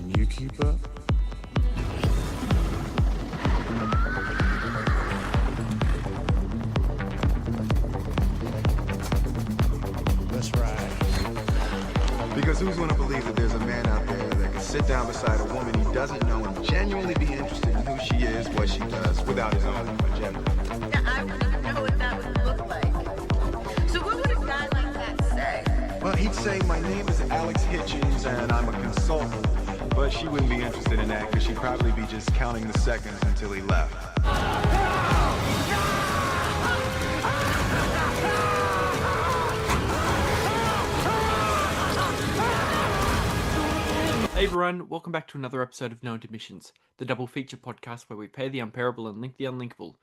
Can you keep up? Let's ride. Because who's going to believe that there's a man out there that can sit down beside a woman he doesn't know and genuinely be interested in who she is, what she does, without his own agenda? Now, I wouldn't know what that would look like. So what would a guy like that say? Well, he'd say, my name is Alex Hitchens and I'm a consultant. But she wouldn't be interested in that because she'd probably be just counting the seconds until he left. Hey everyone, welcome back to another episode of No Intermissions, the double feature podcast where we pair the unpairable and link the unlinkable.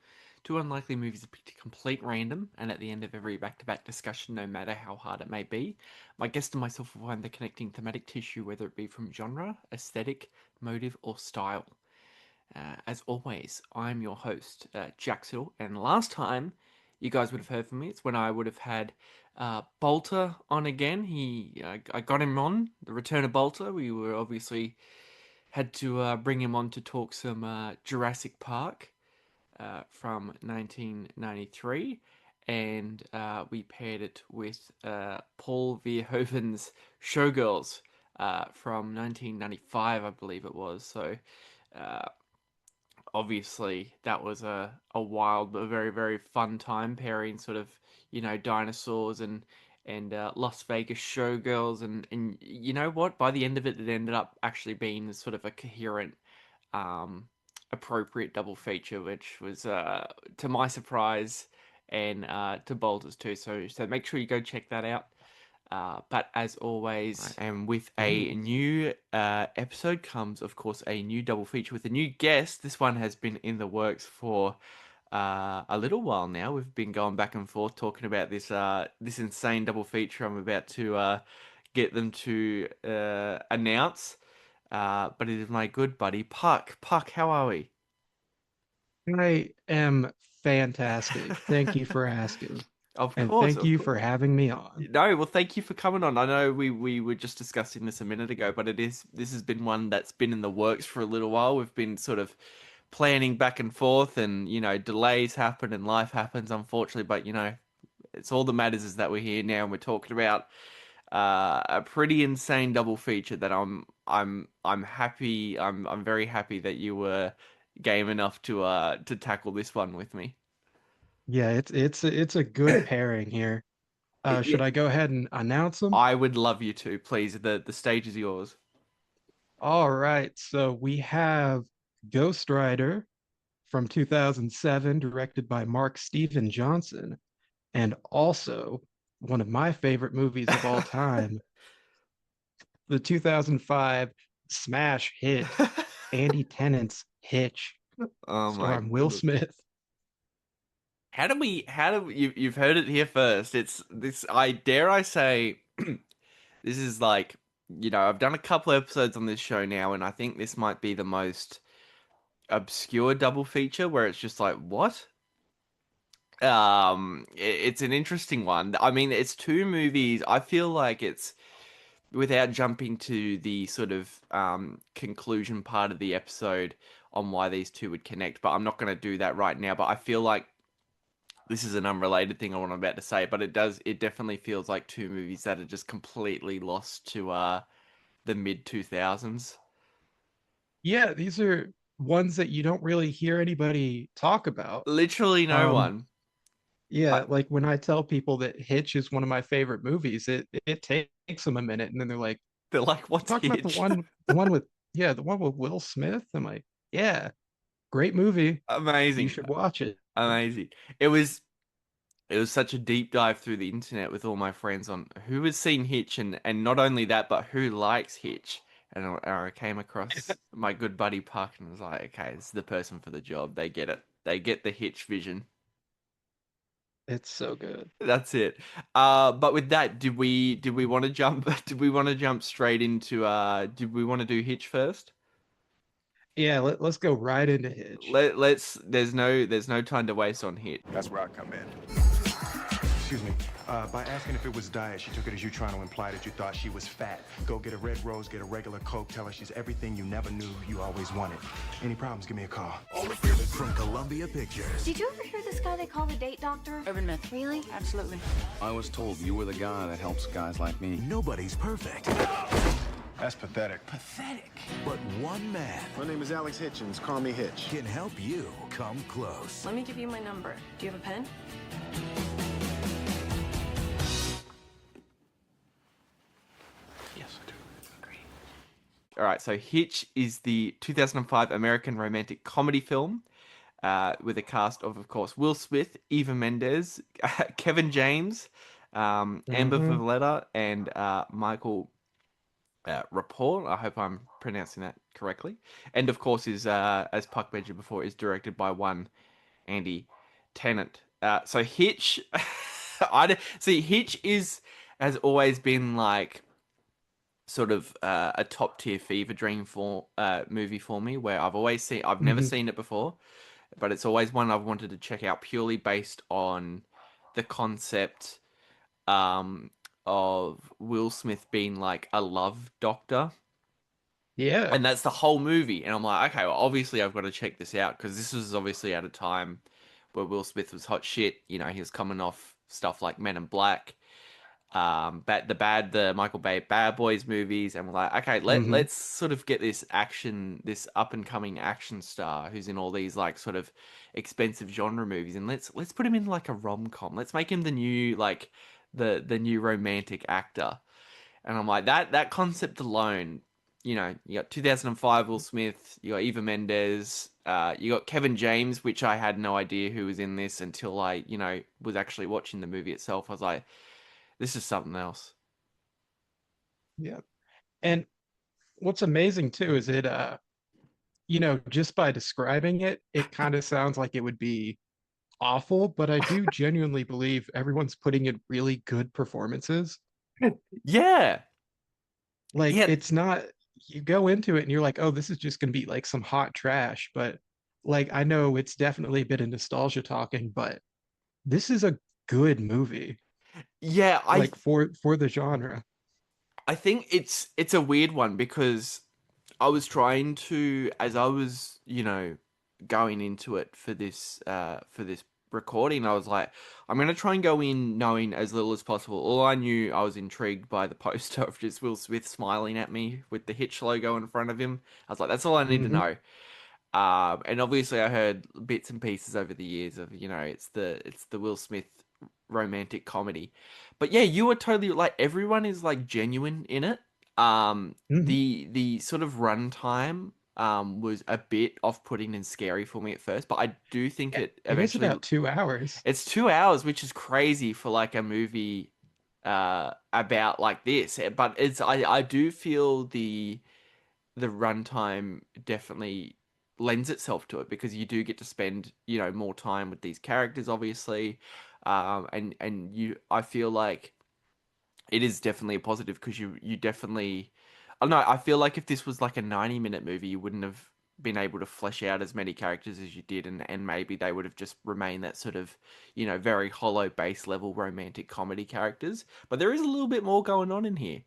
Two unlikely movies are picked at complete random, and at the end of every back-to-back discussion, no matter how hard it may be, my guest and myself will find the connecting thematic tissue, whether it be from genre, aesthetic, motive, or style. As always, I'm your host, Jack Siddle, and last time you guys would have heard from me, it's when I would have had Bolter on again. I got him on, the return of Bolter. We were obviously had to bring him on to talk some Jurassic Park from 1993, and we paired it with Paul Verhoeven's Showgirls from 1995, I believe it was. So obviously that was a wild but very, very fun time pairing sort of, you know, dinosaurs and Las Vegas Showgirls, and you know what, by the end of it, it ended up actually being sort of a coherent appropriate double feature, which was to my surprise and to Bolter's too, so make sure you go check that out. But as always, and with a new episode comes, of course, a new double feature with a new guest. This one has been in the works for a little while now. We've been going back and forth talking about this insane double feature I'm about to get them to announce. But it is my good buddy Puck. Puck, how are we? I am fantastic. Thank you for asking. Of And course, thank of you course. for having me on. No, well, thank you for coming on. I know we were just discussing this a minute ago, but this has been one that's been in the works for a little while. We've been sort of planning back and forth, and you know, delays happen and life happens, unfortunately. But you know, it's all that matters is that we're here now and we're talking about a pretty insane double feature that I'm happy. I'm very happy that you were game enough to tackle this one with me. Yeah, it's a good pairing here. Yeah, Should I go ahead and announce them? I would love you to, please. The stage is yours. All right, so we have Ghost Rider from 2007, directed by Mark Steven Johnson, and also one of my favorite movies of all time, the 2005 smash hit Andy Tennant's Hitch, Oh my starring Will goodness. Smith. How do you've heard it here first. It's this, I dare I say, this is like, you know, I've done a couple episodes on this show now, and I think this might be the most obscure double feature where it's just like, what? It's an interesting one. I mean, it's two movies. I feel like it's, without jumping to the sort of conclusion part of the episode on why these two would connect, but I'm not going to do that right now. But I feel like this is an unrelated thing on what I'm about to say, but it definitely feels like two movies that are just completely lost to the mid 2000s. Yeah, these are ones that you don't really hear anybody talk about. Literally no Um, one. yeah, I, like when I tell people that Hitch is one of my favorite movies, it takes them a minute, and then they're like, they're like, what's talking about Hitch? the one with yeah, the one with Will Smith. I'm like, yeah, great movie. You Amazing. should watch it. Amazing. It was such a deep dive through the internet with all my friends on who has seen Hitch, and not only that, but who likes Hitch. And I came across my good buddy Puck and was like, okay, this is the person for the job. They get it. They get the Hitch vision. It's so good. That's it. But with that, did we want to jump? Did we want to jump straight into? Did we want to do Hitch first? Yeah, let's go right into Hitch. Let's. There's no time to waste on Hitch. That's where I come in. Excuse me. By asking if it was diet, she took it as you trying to imply that you thought she was fat. Go get a red rose, get a regular Coke, tell her she's everything you never knew you always wanted. Any problems, give me a call. From Columbia Pictures. Did you ever hear this guy they call the date doctor? Urban myth. Really? Absolutely. I was told you were the guy that helps guys like me. Nobody's perfect, That's pathetic. pathetic, but one man My name is Alex Hitchens. Call me Hitch. can help you come close. Let me give you my number. Do you have a pen? Yes, I do. All right, so Hitch is the 2005 American romantic comedy film with a cast of course, Will Smith, Eva Mendes, Kevin James, Amber Valletta, and Michael Rapport. I hope I'm pronouncing that correctly. And of course, is as Puck mentioned before, is directed by one Andy Tennant. So Hitch, see Hitch has always been like sort of a top tier fever dream for movie for me, where I've never seen it before, but it's always one I've wanted to check out purely based on the concept of Will Smith being like a love doctor. Yeah. And that's the whole movie. And I'm like, okay, well, obviously I've got to check this out because this was obviously at a time where Will Smith was hot shit. You know, he was coming off stuff like Men in Black, the Michael Bay Bad Boys movies, and we're like, okay, let's sort of get this up and coming action star who's in all these like sort of expensive genre movies, and let's put him in like a rom-com. Let's make him the new like the new romantic actor. And I'm like, that concept alone, you know, you got 2005 Will Smith, you got Eva Mendes, you got Kevin James, which I had no idea who was in this until I, you know, was actually watching the movie itself. I was like, this is something else. Yeah. And what's amazing too is it you know, just by describing it, it kind of sounds like it would be awful, but I do genuinely believe everyone's putting in really good performances. Yeah. Like Yeah. it's not, you go into it and you're like, oh, this is just gonna be like some hot trash, but like I know it's definitely a bit of nostalgia talking, but this is a good movie. Yeah, Like for the genre. I think it's a weird one because I was trying to, as I was, you know, going into it for this recording, I was like, I'm gonna try and go in knowing as little as possible. All I knew, I was intrigued by the poster of just Will Smith smiling at me with the Hitch logo in front of him. I was like, that's all I need to know. And obviously I heard bits and pieces over the years of, you know, it's the Will Smith romantic comedy. But yeah, you were totally like, everyone is like genuine in it. The sort of runtime was a bit off-putting and scary for me at first, but I do think it It is eventually about 2 hours. it's 2 hours, which is crazy for like a movie about like this. But I do feel the runtime definitely lends itself to it because you do get to spend, you know, more time with these characters, obviously. I feel like it is definitely a positive because you definitely, I don't know, I feel like if this was like a 90-minute movie, you wouldn't have been able to flesh out as many characters as you did, and maybe they would have just remained that sort of, you know, very hollow base level romantic comedy characters. But there is a little bit more going on in here.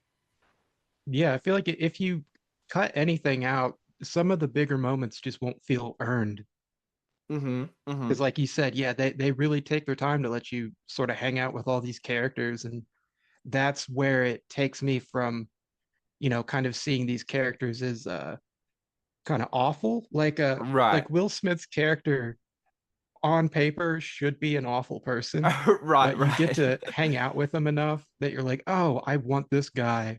Yeah, I feel like if you cut anything out, some of the bigger moments just won't feel earned. Mm-hmm. Because like you said, yeah, they really take their time to let you sort of hang out with all these characters. And that's where it takes me from, you know, kind of seeing these characters as kind of awful. Right. Like Will Smith's character on paper should be an awful person, Right, but you get right. to hang out with him enough that you're like, oh, I want this guy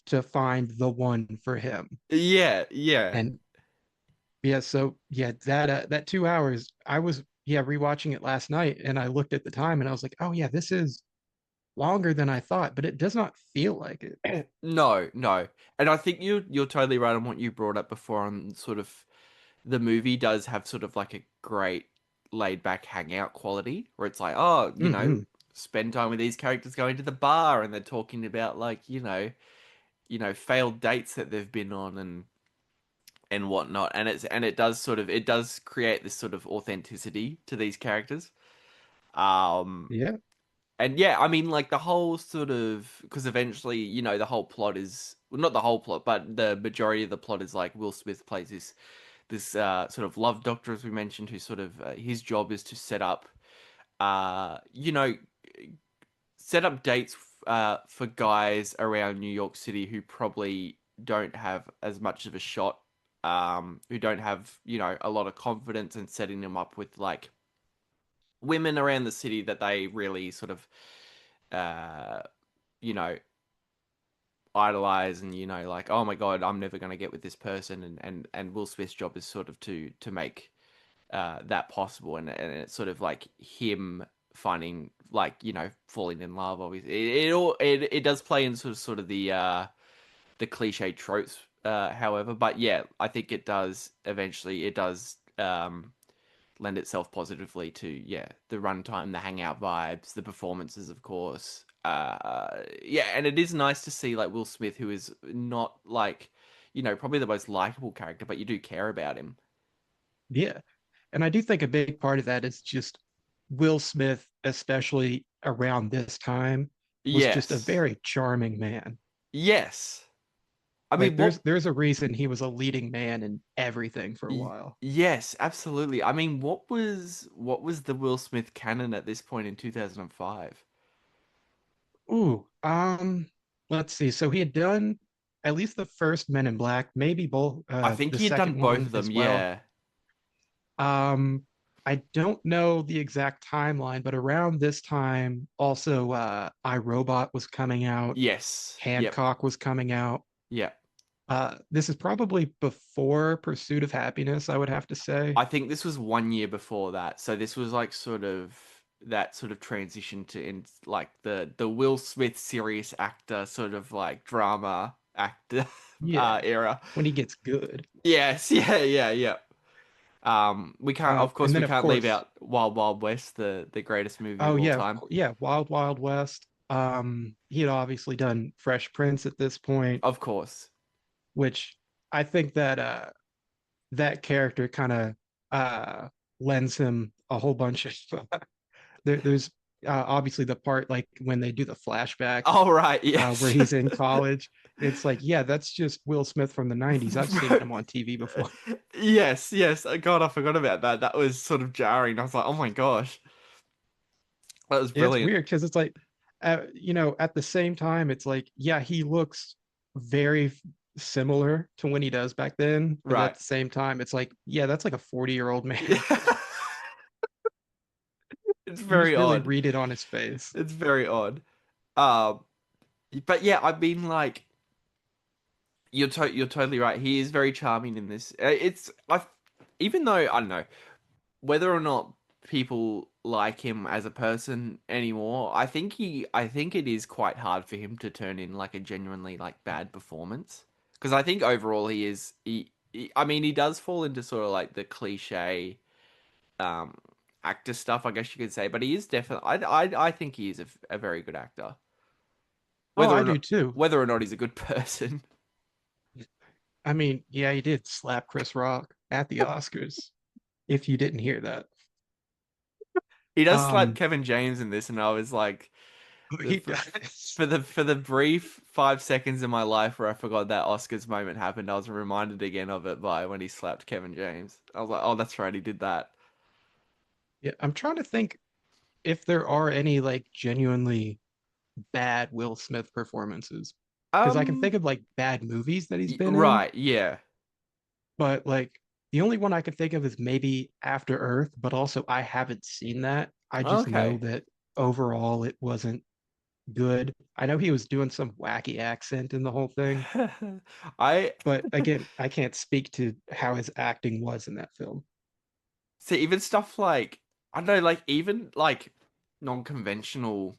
to find the one for him. Yeah, yeah. And yeah, so yeah, that 2 hours, I was rewatching it last night and I looked at the time and I was like, oh yeah, this is longer than I thought, but it does not feel like it. No, no. And I think you're totally right on what you brought up before on sort of the movie does have sort of like a great laid back hangout quality where it's like, oh, you know, spend time with these characters going to the bar and they're talking about like, you know, failed dates that they've been on and whatnot. And it does create this sort of authenticity to these characters. Yeah. And yeah, I mean, like the whole sort of because eventually, the whole plot is well, not the whole plot, but the majority of the plot is like Will Smith plays this sort of love doctor, as we mentioned, who sort of his job is to set up, uh, you know, set up dates for guys around New York City who probably don't have as much of a shot, who don't have a lot of confidence, and setting them up with like women around the city that they really sort of uh, you know, idolize, and like, oh my god, I'm never gonna get with this person, and Will Smith's job is sort of to make that possible, and it's sort of like him finding like falling in love. Obviously, it does play in sort of the cliche tropes, however, but yeah, I think it does lend itself positively to the runtime, the hangout vibes, the performances, of course. Yeah, and it is nice to see like Will Smith, who is not like probably the most likable character, but you do care about him. Yeah. And I do think a big part of that is just Will Smith, especially around this time, was just a Yes, very charming man. yes. I Like mean, what? there's a reason he was a leading man in everything for a y- while. Yes, absolutely. I mean, what was the Will Smith canon at this point in 2005? Ooh, let's see. So he had done at least the first Men in Black, maybe both I think the he had done second both one of them. as well. Yeah. Um, I don't know the exact timeline, but around this time, also iRobot was coming out, Yes. Yep. Hancock was coming out. Yep. This is probably before Pursuit of Happiness, I would have to say. I think this was 1 year before that. So this was like sort of that sort of transition to in like the Will Smith serious actor sort of like drama actor Yeah, era. when he gets good. Yes, yeah, yeah, yeah. We can't, of And course, we then of can't leave course, out Wild Wild West, the greatest movie oh of all yeah, time. yeah, Wild Wild West. He had obviously done Fresh Prince at this point, Of course. which I think that that character kind of uh lends him a whole bunch of there's obviously the part like when they do the flashbacks All right, where yes. he's in college. It's like, yeah, that's just Will Smith from the 90s. I've seen him on TV before. Yes, yes. God, I forgot about that. That was sort of jarring. I was like, oh my gosh, that was It's brilliant. weird because it's like, at the same time, it's like, yeah, he looks very similar to when he does back then, but at Right. the same time, it's like, yeah, that's like a 40-year-old man. It's You just very really odd. read it on his face. It's very odd. Um, but yeah, I mean, like, you're totally right. He is very charming in this. Even though I don't know whether or not people like him as a person anymore. I think it is quite hard for him to turn in like a genuinely like bad performance, because I think overall I mean, he does fall into sort of like the cliche um actor stuff, I guess you could say, but he is definitely I think he is a very good actor. Oh, Whether I or do not too. whether or not he's a good person. I mean, yeah, he did slap Chris Rock at the Oscars, if you didn't hear that. He does slap Um, Kevin James in this, and I was like, he for, does. for the brief 5 seconds in my life where I forgot that Oscars moment happened, I was reminded again of it by when he slapped Kevin James. I was like, oh, that's right, he did that. Yeah, I'm trying to think if there are any like genuinely bad Will Smith performances. Because I can Um, think of like bad movies that he's been in, right, yeah. but like the only one I could think of is maybe After Earth, but also I haven't seen that. I just know Okay. that overall it wasn't good. I know he was doing some wacky accent in the whole thing, I but again, I can't speak to how his acting was in that film. see even stuff like I don't know, like even like non-conventional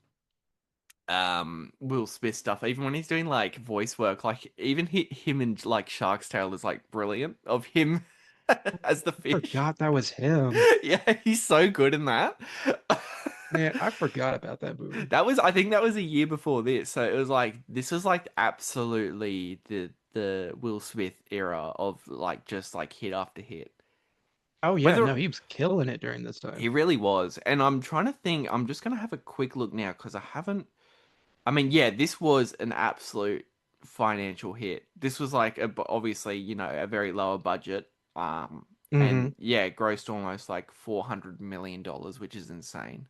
Will Smith stuff, even when he's doing like voice work, like even him in like Shark's Tale is like brilliant of him as the fish. Forgot that was him. Yeah, he's so good in that. Man, I forgot about that movie. I think that was a year before this, so it was like this was like absolutely the Will Smith era of like just like hit after hit. Oh yeah, Whether no, he was killing it during this time. he really was, and I'm trying to think. I'm just gonna have a quick look now because I haven't. I mean, yeah, this was an absolute financial hit. This was like obviously, a very lower budget. Hmm. And yeah, it grossed almost like $400 million, which is insane.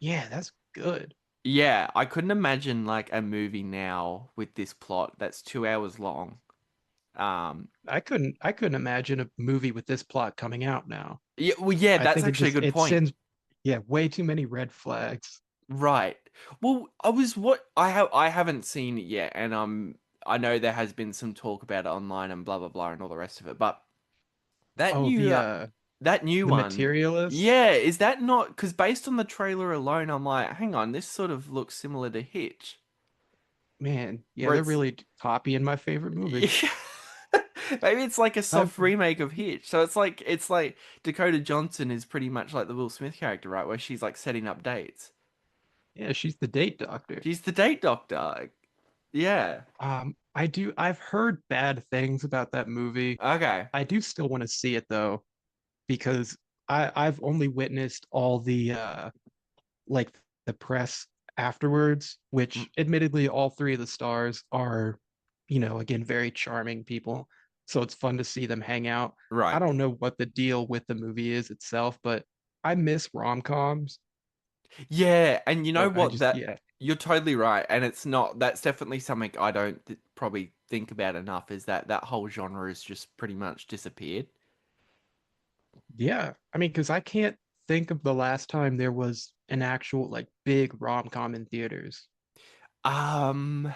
Yeah, that's good. Yeah, I couldn't imagine like a movie now with this plot that's 2 hours long. Um, I couldn't imagine a movie with this plot coming out now. yeah, well, yeah, I that's think actually a good it point. sends, yeah, way too many red flags. Right. Well, I haven't seen it yet, and I know there has been some talk about it online and blah blah blah and all the rest of it, but that Oh, new that new the one, materialist? yeah, is that not? Because based on the trailer alone, I'm like, hang on, this sort of looks similar to Hitch, Man, yeah, where they're it's really copying my favorite movie. yeah. Maybe it's like a I've soft remake of Hitch. So it's like Dakota Johnson is pretty much like the Will Smith character, right? Where she's like setting up dates. Yeah, she's the date doctor. She's the date doctor. Yeah. I've heard bad things about that movie. Okay. I do still want to see it though, because I've only witnessed all the like the press afterwards, Mm, which admittedly all three of the stars are, again, very charming people. So it's fun to see them hang out. I right. don't know what the deal with the movie is itself, but I miss rom-coms. Yeah, and you know So I what? just, That yeah, you're totally right, and it's not. That's definitely something I don't probably think about enough. Is that whole genre has just pretty much disappeared. yeah. I mean, because I can't think of the last time there was an actual like big rom-com in theaters. Um,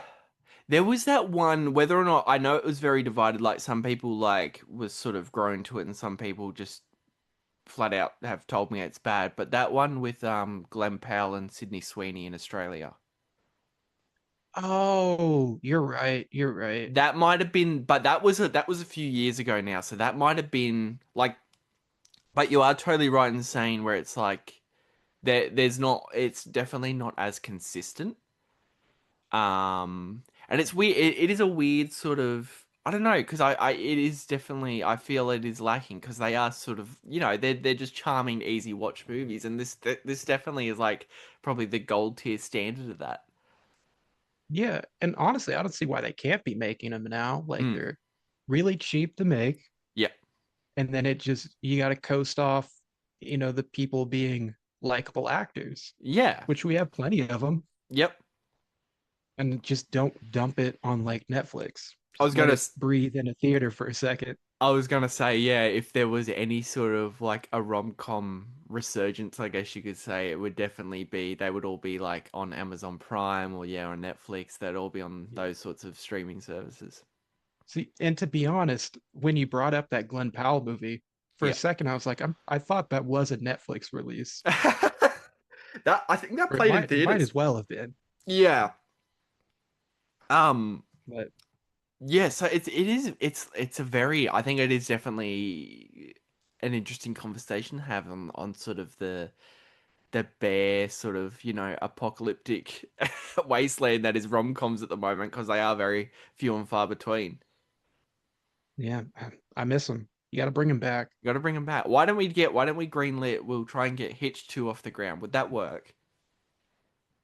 there was that one. Whether or not I know it was very divided. Like some people like was sort of grown to it, and some people just flat out have told me it's bad. But that one with Glenn Powell and Sydney Sweeney in Australia. Oh, you're right. You're right. That might have been, but that was a few years ago now, so that might have been like. But you are totally right in saying where it's like there's not, it's definitely not as consistent. And it's weird. It is a weird sort of, I don't know, because it is definitely, I feel it is lacking because they are sort of, they're just charming, easy watch movies, and this definitely is like probably the gold tier standard of that. Yeah, and honestly, I don't see why they can't be making them now. Like Mm. they're really cheap to make, Yep. and then it just you got to coast off, the people being likable actors, Yeah. which we have plenty of them, Yep. and just don't dump it on like Netflix. I Just was let gonna it breathe in a theater for a second. I was gonna say, yeah, if there was any sort of like a rom-com resurgence, I guess you could say, it would definitely be, they would all be like on Amazon Prime or yeah, on Netflix. They'd all be on those sorts of streaming services. See, and to be honest, when you brought up that Glenn Powell movie, for a Yeah. second I was like, I thought that was a Netflix release, That I think that or it played in might theaters. as well have been, Yeah. Um, but yeah, so it's a very, I think it is definitely an interesting conversation to have on sort of the bare sort of, apocalyptic wasteland that is rom-coms at the moment because they are very few and far between. yeah, I miss him. You got to bring him back. Got to bring them back. Why don't we greenlit? We'll try and get Hitch 2 off the ground. Would that work?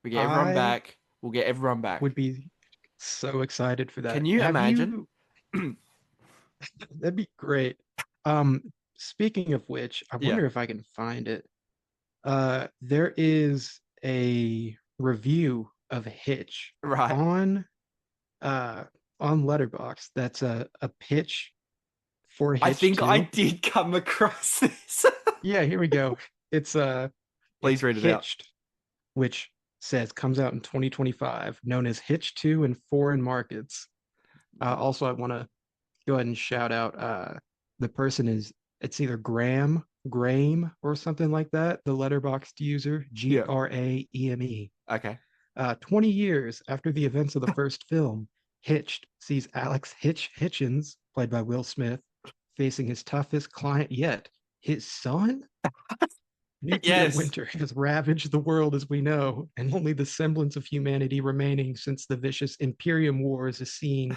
We get everyone I back. We'll get everyone would back. be so excited for Can that. you Have imagine? you? That'd be great. Speaking of which, I Yeah, wonder if I can find it. There is a review of Hitch right. on uh on Letterboxd. That's a pitch for I Hitch think I 2. did come across this. Yeah, here we go. It's Please it's read it out. Hitched, which says comes out in 2025, known as Hitch 2 in foreign markets. Also, I want to go ahead and shout out the person is, it's either Graham or something like that, the letterboxed user, Yeah. Grame. Okay. 20 years after the events of the first film, Hitched sees Alex Hitchens, played by Will Smith, facing his toughest client yet, his son. Nuclear Yes. winter has ravaged the world as we know, and only the semblance of humanity remaining since the vicious Imperium Wars is seen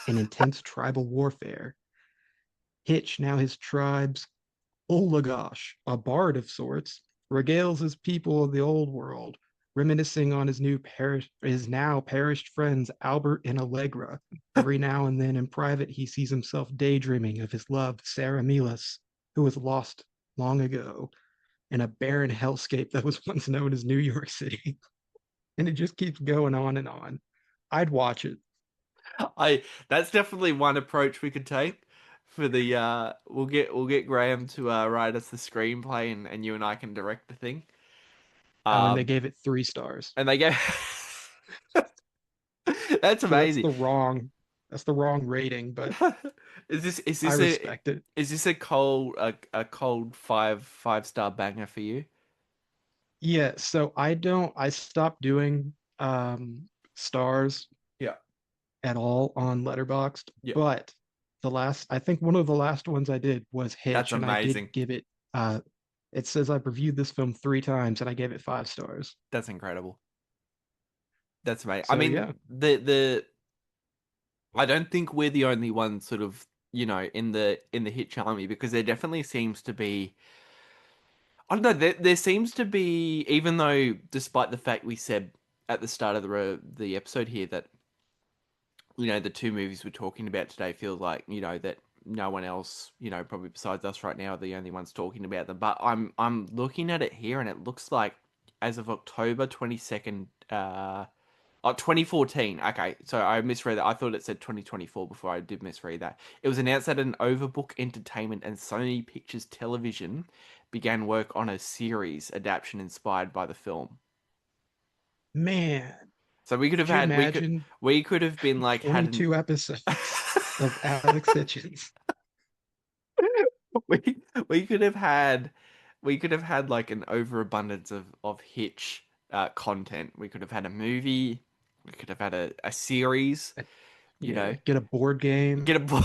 in intense tribal warfare. Hitch, now his tribes Olagosh, a bard of sorts, regales his people of the old world, reminiscing on his now perished friends Albert and Allegra. Every now and then in private he sees himself daydreaming of his love, Sarah Milas, who was lost long ago in a barren hellscape that was once known as New York City. And it just keeps going on and on. I'd watch it. I That's definitely one approach we could take for the we'll get Graham to write us the screenplay and you and I can direct the thing. Oh, and they Um gave it 3 stars. and they go That's So amazing. that's the wrong rating, but Is I this a respect it. is this a cold five-star banger for you? Yeah, so I stopped doing stars Yeah. at all on Letterboxd, Yeah. but I think one of the last ones I did was That's Hitch, and I did amazing. give it it says I've reviewed this film 3 times and I gave it 5 stars. That's incredible. That's amazing. I So yeah. mean, the I don't think we're the only ones sort of, in the Hitch army because there definitely seems to be I don't know, there seems to be, even though despite the fact we said at the start of the episode here that the two movies we're talking about today feel like, that no one else, probably besides us right now are the only ones talking about them. But I'm looking at it here and it looks like as of October 22nd, 2014. Okay, so I misread that. I thought it said 2024 before I did misread that. It was announced that an Overbook Entertainment and Sony Pictures Television began work on a series adaptation inspired by the film. Man, So we could have could you had imagine we could have been like had an 22 episodes of Alex Hitchens? we we could have had like an overabundance of Hitch content. We could have had a movie. We could have had a series. You know, Yeah, get a board game. get a book.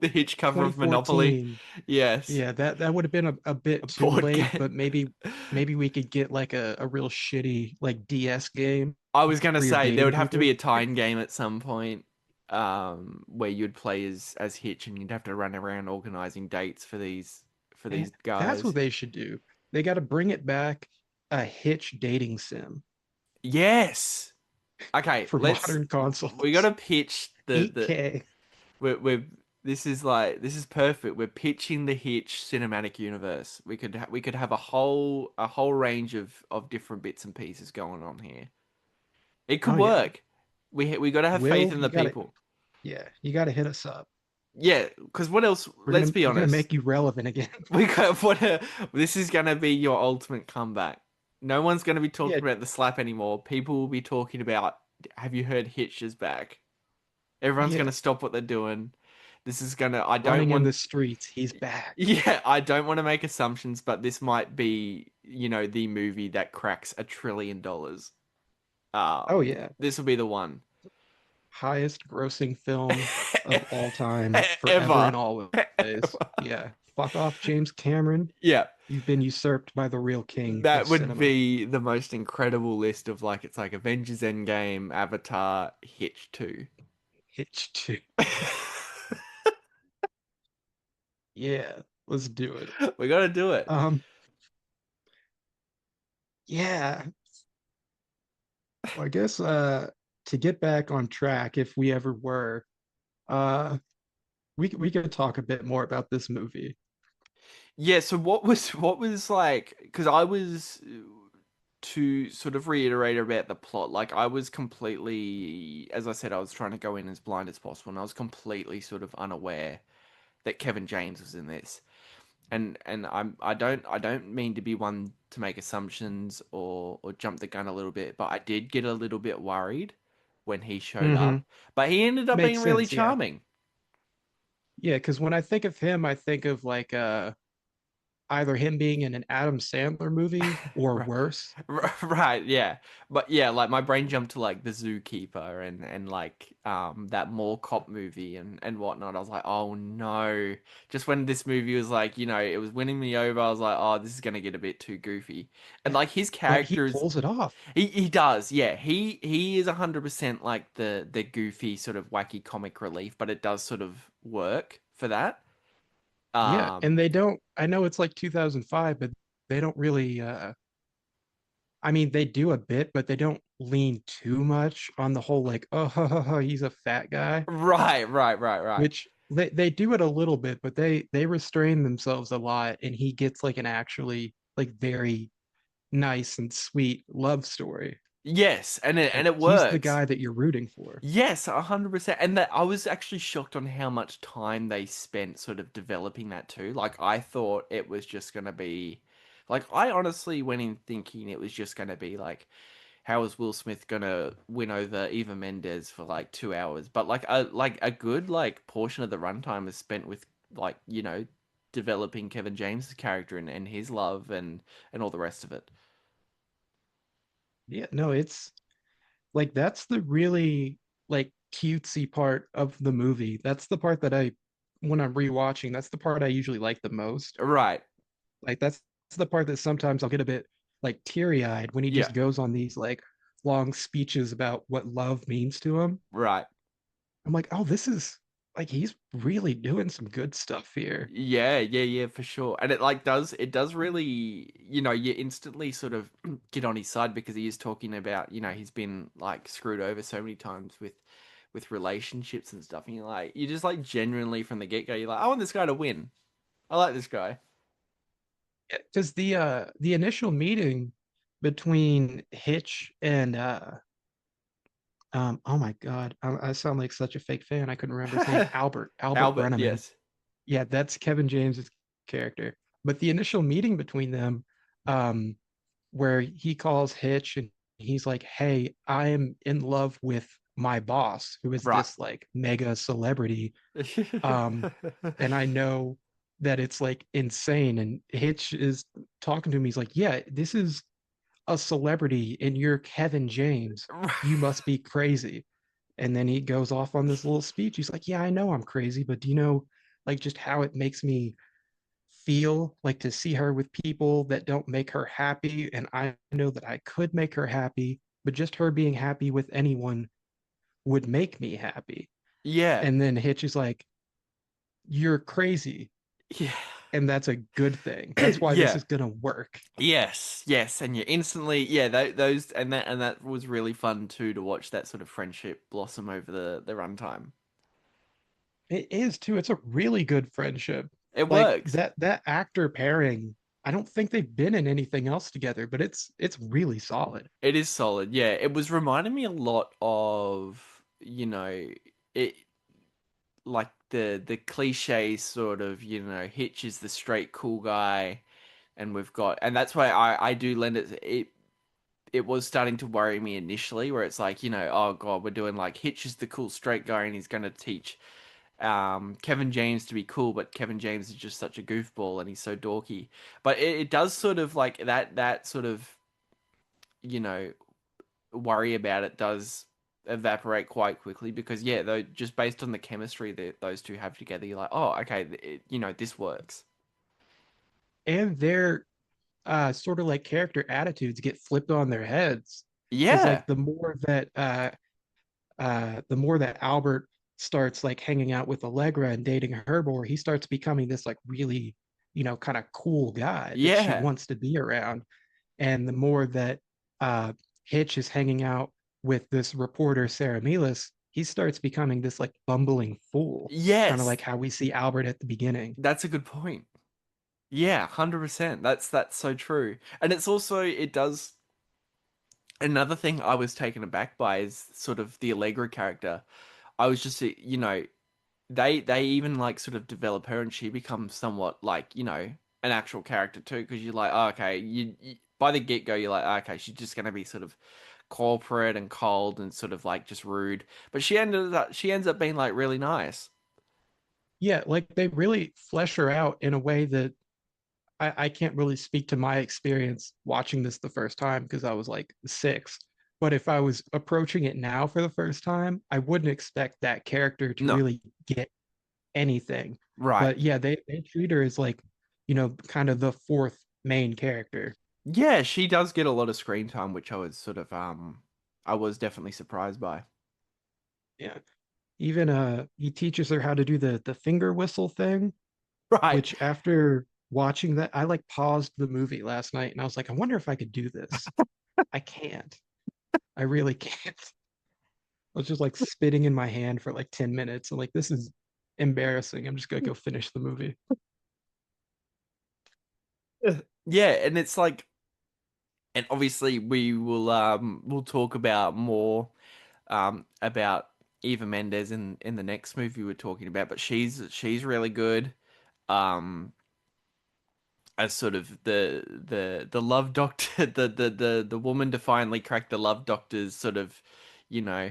The Hitch cover of Monopoly. 2014. Yes, Yeah, that would have been a a bit too board late, game. but maybe we could get like a real shitty like DS game I was gonna where you're say there dating would have to people. be a time game at some point, where you'd play as Hitch and you'd have to run around organizing dates for these Man, that's what guys. they should do. They got to bring it back, a Hitch dating sim Yes. Okay, for modern we got consoles. to pitch the 8K. we're this is perfect. We're pitching the Hitch cinematic universe. We could have a whole range of different bits and pieces going on here. It could Oh yeah. work. We got to have faith Will, in the people. you got to hit us up. Yeah, because what else? Let's be We're gonna honest. make you relevant again. We got this is gonna be your ultimate comeback. No one's gonna be Yeah, talking about the slap anymore. People will be talking about, have you heard Hitch is back? Everyone's yeah. gonna stop what they're doing. This is gonna. I don't Running in want. the streets, he's back. Yeah, I don't want to make assumptions, but this might be, the movie that cracks $1 trillion. Oh yeah. This will be the one. Highest grossing film of all time, forever Ever. and always. Yeah. Fuck off, James Cameron. Yeah, You've been usurped by the real king that of would cinema. be the most incredible list of like it's like Avengers Endgame, Avatar, Hitch 2. Hitch 2. Yeah, let's do it. We gotta do it. Um, yeah. Well, I guess to get back on track, if we ever were, uh we could talk a bit more about this movie. Yeah, so what was like, because I was to sort of reiterate about the plot, like I was completely, as I said, I was trying to go in as blind as possible, and I was completely sort of unaware that Kevin James was in this. And I don't mean to be one to make assumptions or jump the gun a little bit, but I did get a little bit worried when he showed Hmm. up. But he ended up Makes being really sense, yeah. charming. Yeah, because when I think of him, I think of like either him being in an Adam Sandler movie or Right. worse. Right, yeah. But yeah, like my brain jumped to like the Zookeeper and like that Mall Cop movie and whatnot. I was like, oh no. Just when this movie was like, it was winning me over, I was like, oh, this is gonna get a bit too goofy. And Yeah, like his but he character is pulls it off. he does, yeah. He is 100% like the goofy sort of wacky comic relief, but it does sort of work for that. Yeah, Um, and they don't, I know it's like 2005, but they don't really I mean, they do a bit, but they don't lean too much on the whole like, oh, he's a fat guy, right. which they do it a little bit, but they restrain themselves a lot, and he gets like an actually like very nice and sweet love story. Yes, and Like it he's the works. guy that you're rooting for. Yes, 100%. And that I was actually shocked on how much time they spent sort of developing that too. Like I thought it was just gonna be like I honestly went in thinking it was just gonna be like how is Will Smith gonna win over Eva Mendes for like 2 hours? But like a good like portion of the runtime is spent with like, developing Kevin James' character and his love and all the rest of it. Yeah, no, it's like that's the really like cutesy part of the movie. That's the part that when I'm rewatching, that's the part I usually like the most. Right. Like that's the part that sometimes I'll get a bit like teary-eyed when he Yeah. just goes on these like long speeches about what love means to him. Right. I'm like, oh, this is like he's really doing some good stuff here. Yeah, for sure. And it does really, you instantly sort of get on his side because he is talking about, he's been like screwed over so many times with relationships and stuff. And you just like genuinely from the get-go, you're like, I want this guy to win. I like this guy. Because the initial meeting between Hitch and oh my God, I sound like such a fake fan. I couldn't remember his name. Albert Albert, Brenneman. yes. Yeah, that's Kevin James's character. But the initial meeting between them, um, where he calls Hitch and he's like, "Hey, I am in love with my boss, who is Right. this like mega celebrity, um, and I know that it's like insane." And Hitch is talking to him. He's like, "Yeah, this is a celebrity, and you're Kevin James. You must be crazy." And then he goes off on this little speech. He's like, "Yeah, I know I'm crazy, but do you know like just how it makes me feel like to see her with people that don't make her happy? And I know that I could make her happy, but just her being happy with anyone would make me happy." Yeah. And then Hitch is like, "You're crazy." Yeah. And that's a good thing. That's why this Yeah. is gonna work. Yes, and you instantly, yeah, those and that was really fun too to watch that sort of friendship blossom over the runtime. It is too. It's a really good friendship. It Like works. that actor pairing, I don't think they've been in anything else together, but it's really solid. It is solid. Yeah, it was reminding me a lot of, it like the cliche sort of, Hitch is the straight cool guy, and and that's why I do lend it was starting to worry me initially, where it's like, oh God, we're doing like Hitch is the cool straight guy, and he's going to teach Kevin James to be cool, but Kevin James is just such a goofball and he's so dorky. But it does sort of like that sort of, you know, worry about it does evaporate quite quickly because yeah, though just based on the chemistry that those two have together, you're like, oh, okay, this works. And their sort of like character attitudes get flipped on their heads. Because Yeah. like the more that Albert starts like hanging out with Allegra and dating her more, he starts becoming this like really, kind of cool guy that she Yeah. wants to be around. And the more that Hitch is hanging out with this reporter, Sarah Milas, he starts becoming this like bumbling fool, kind of Yes. like how we see Albert at the beginning. That's a good point. Yeah, 100%. That's so true. And it's also it does another thing I was taken aback by is sort of the Allegra character. I was just they even like sort of develop her and she becomes somewhat like, an actual character too because you're like, oh, okay, you by the get-go you're like, oh, okay, she's just going to be sort of corporate and cold and sort of like just rude. But she ends up being like really nice. Yeah, like they really flesh her out in a way that I can't really speak to my experience watching this the first time because I was like 6. But if I was approaching it now for the first time, I wouldn't expect that character to No, really get anything. right. But yeah, they treat her as like, kind of the fourth main character. Yeah, she does get a lot of screen time, which I was definitely surprised by. Yeah. Even he teaches her how to do the finger whistle thing. Right. which after watching that, I like paused the movie last night and I was like, I wonder if I could do this. I can't. I really can't. I was just like spitting in my hand for like 10 minutes. I'm like, this is embarrassing. I'm just gonna go finish the movie. Yeah, and it's like, and obviously we'll talk about more about Eva Mendes in the next movie we're talking about, but she's really good. Um as sort of the love doctor, the woman to finally crack the love doctor's sort of, you know,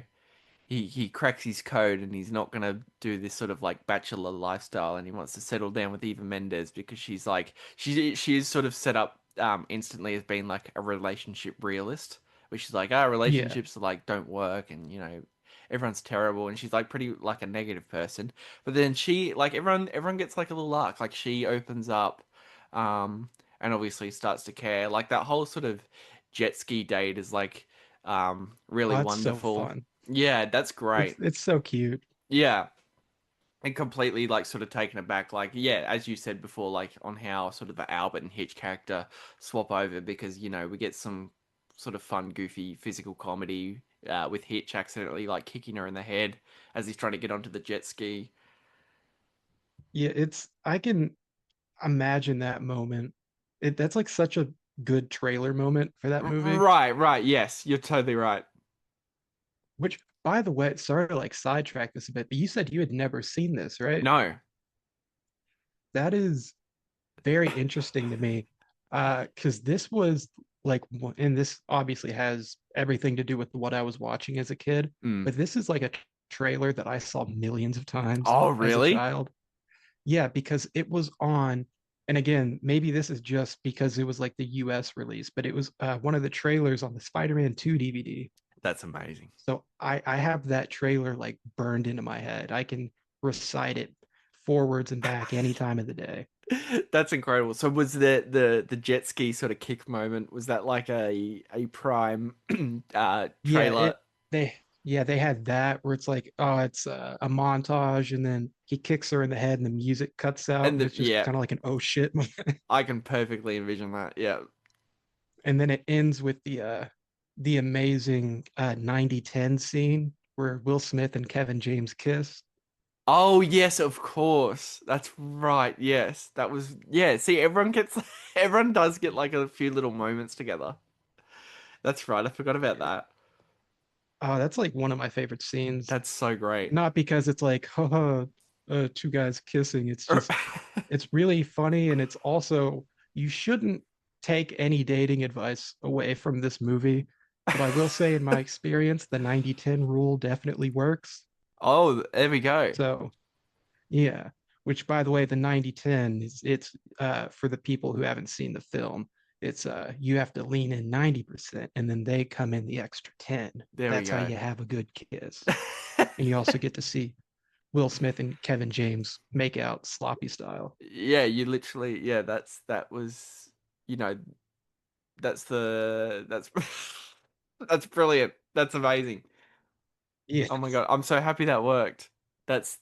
he cracks his code and he's not gonna do this sort of like bachelor lifestyle, and he wants to settle down with Eva Mendes because she's like she is sort of set up instantly as being like a relationship realist, which is like, Yeah. relationships like don't work, and you know everyone's terrible, and she's like pretty like a negative person. But then she like everyone gets like a little arc, like she opens up, and obviously starts to care. Like that whole sort of jet ski date is like really Oh, it's so wonderful. fun. Yeah, that's great. It's so cute. Yeah, and completely like sort of taken aback. Like, yeah, as you said before, like on how sort of the Albert and Hitch character swap over, because you know we get some sort of fun, goofy physical comedy with Hitch accidentally like kicking her in the head as he's trying to get onto the jet ski. Yeah, it's I can imagine that moment. That's like such a good trailer moment for that movie. Right, right. Yes, you're totally right. Which, by the way, sorry to like sidetrack this a bit, but you said you had never seen this, right? No. That is very interesting to me. Because this was like, and this obviously has everything to do with what I was watching as a kid, Mm. but this is like a trailer that I saw millions of times Oh, as a really? child. Yeah, because it was on, and again, maybe this is just because it was like the US release, but it was one of the trailers on the Spider-Man 2 DVD. That's amazing. So I have that trailer like burned into my head. I can recite it forwards and back any time of the day. That's incredible. So was the jet ski sort of kick moment, was that like a prime Yeah, trailer? they had that where it's like, oh, it's a montage, and then he kicks her in the head, and the music cuts out, And and the, it's just yeah, kind of like an oh shit moment. I can perfectly envision that. Yeah. And then it ends with the amazing 90-10 scene where Will Smith and Kevin James kiss. Oh yes, of course. That's right. Yes. That was, yeah, see, everyone gets everyone does get like a few little moments together. That's right. I forgot about that. Oh, that's like one of my favorite scenes. That's so great. Not because it's like, haha, two guys kissing. It's just, it's really funny. And it's also, you shouldn't take any dating advice away from this movie. But I will say, in my experience, the 90-10 rule definitely works. Oh, there we go. So, yeah. Which, by the way, the 90-10 is it's for the people who haven't seen the film. It's you have to lean in 90% and then they come in the extra 10. There we That's how go. you have a good kiss. And you also get to see Will Smith and Kevin James make out sloppy style. Yeah, you literally, yeah, that was, you know, that's that's brilliant. That's amazing. Yeah. Oh my God, I'm so happy that worked. That's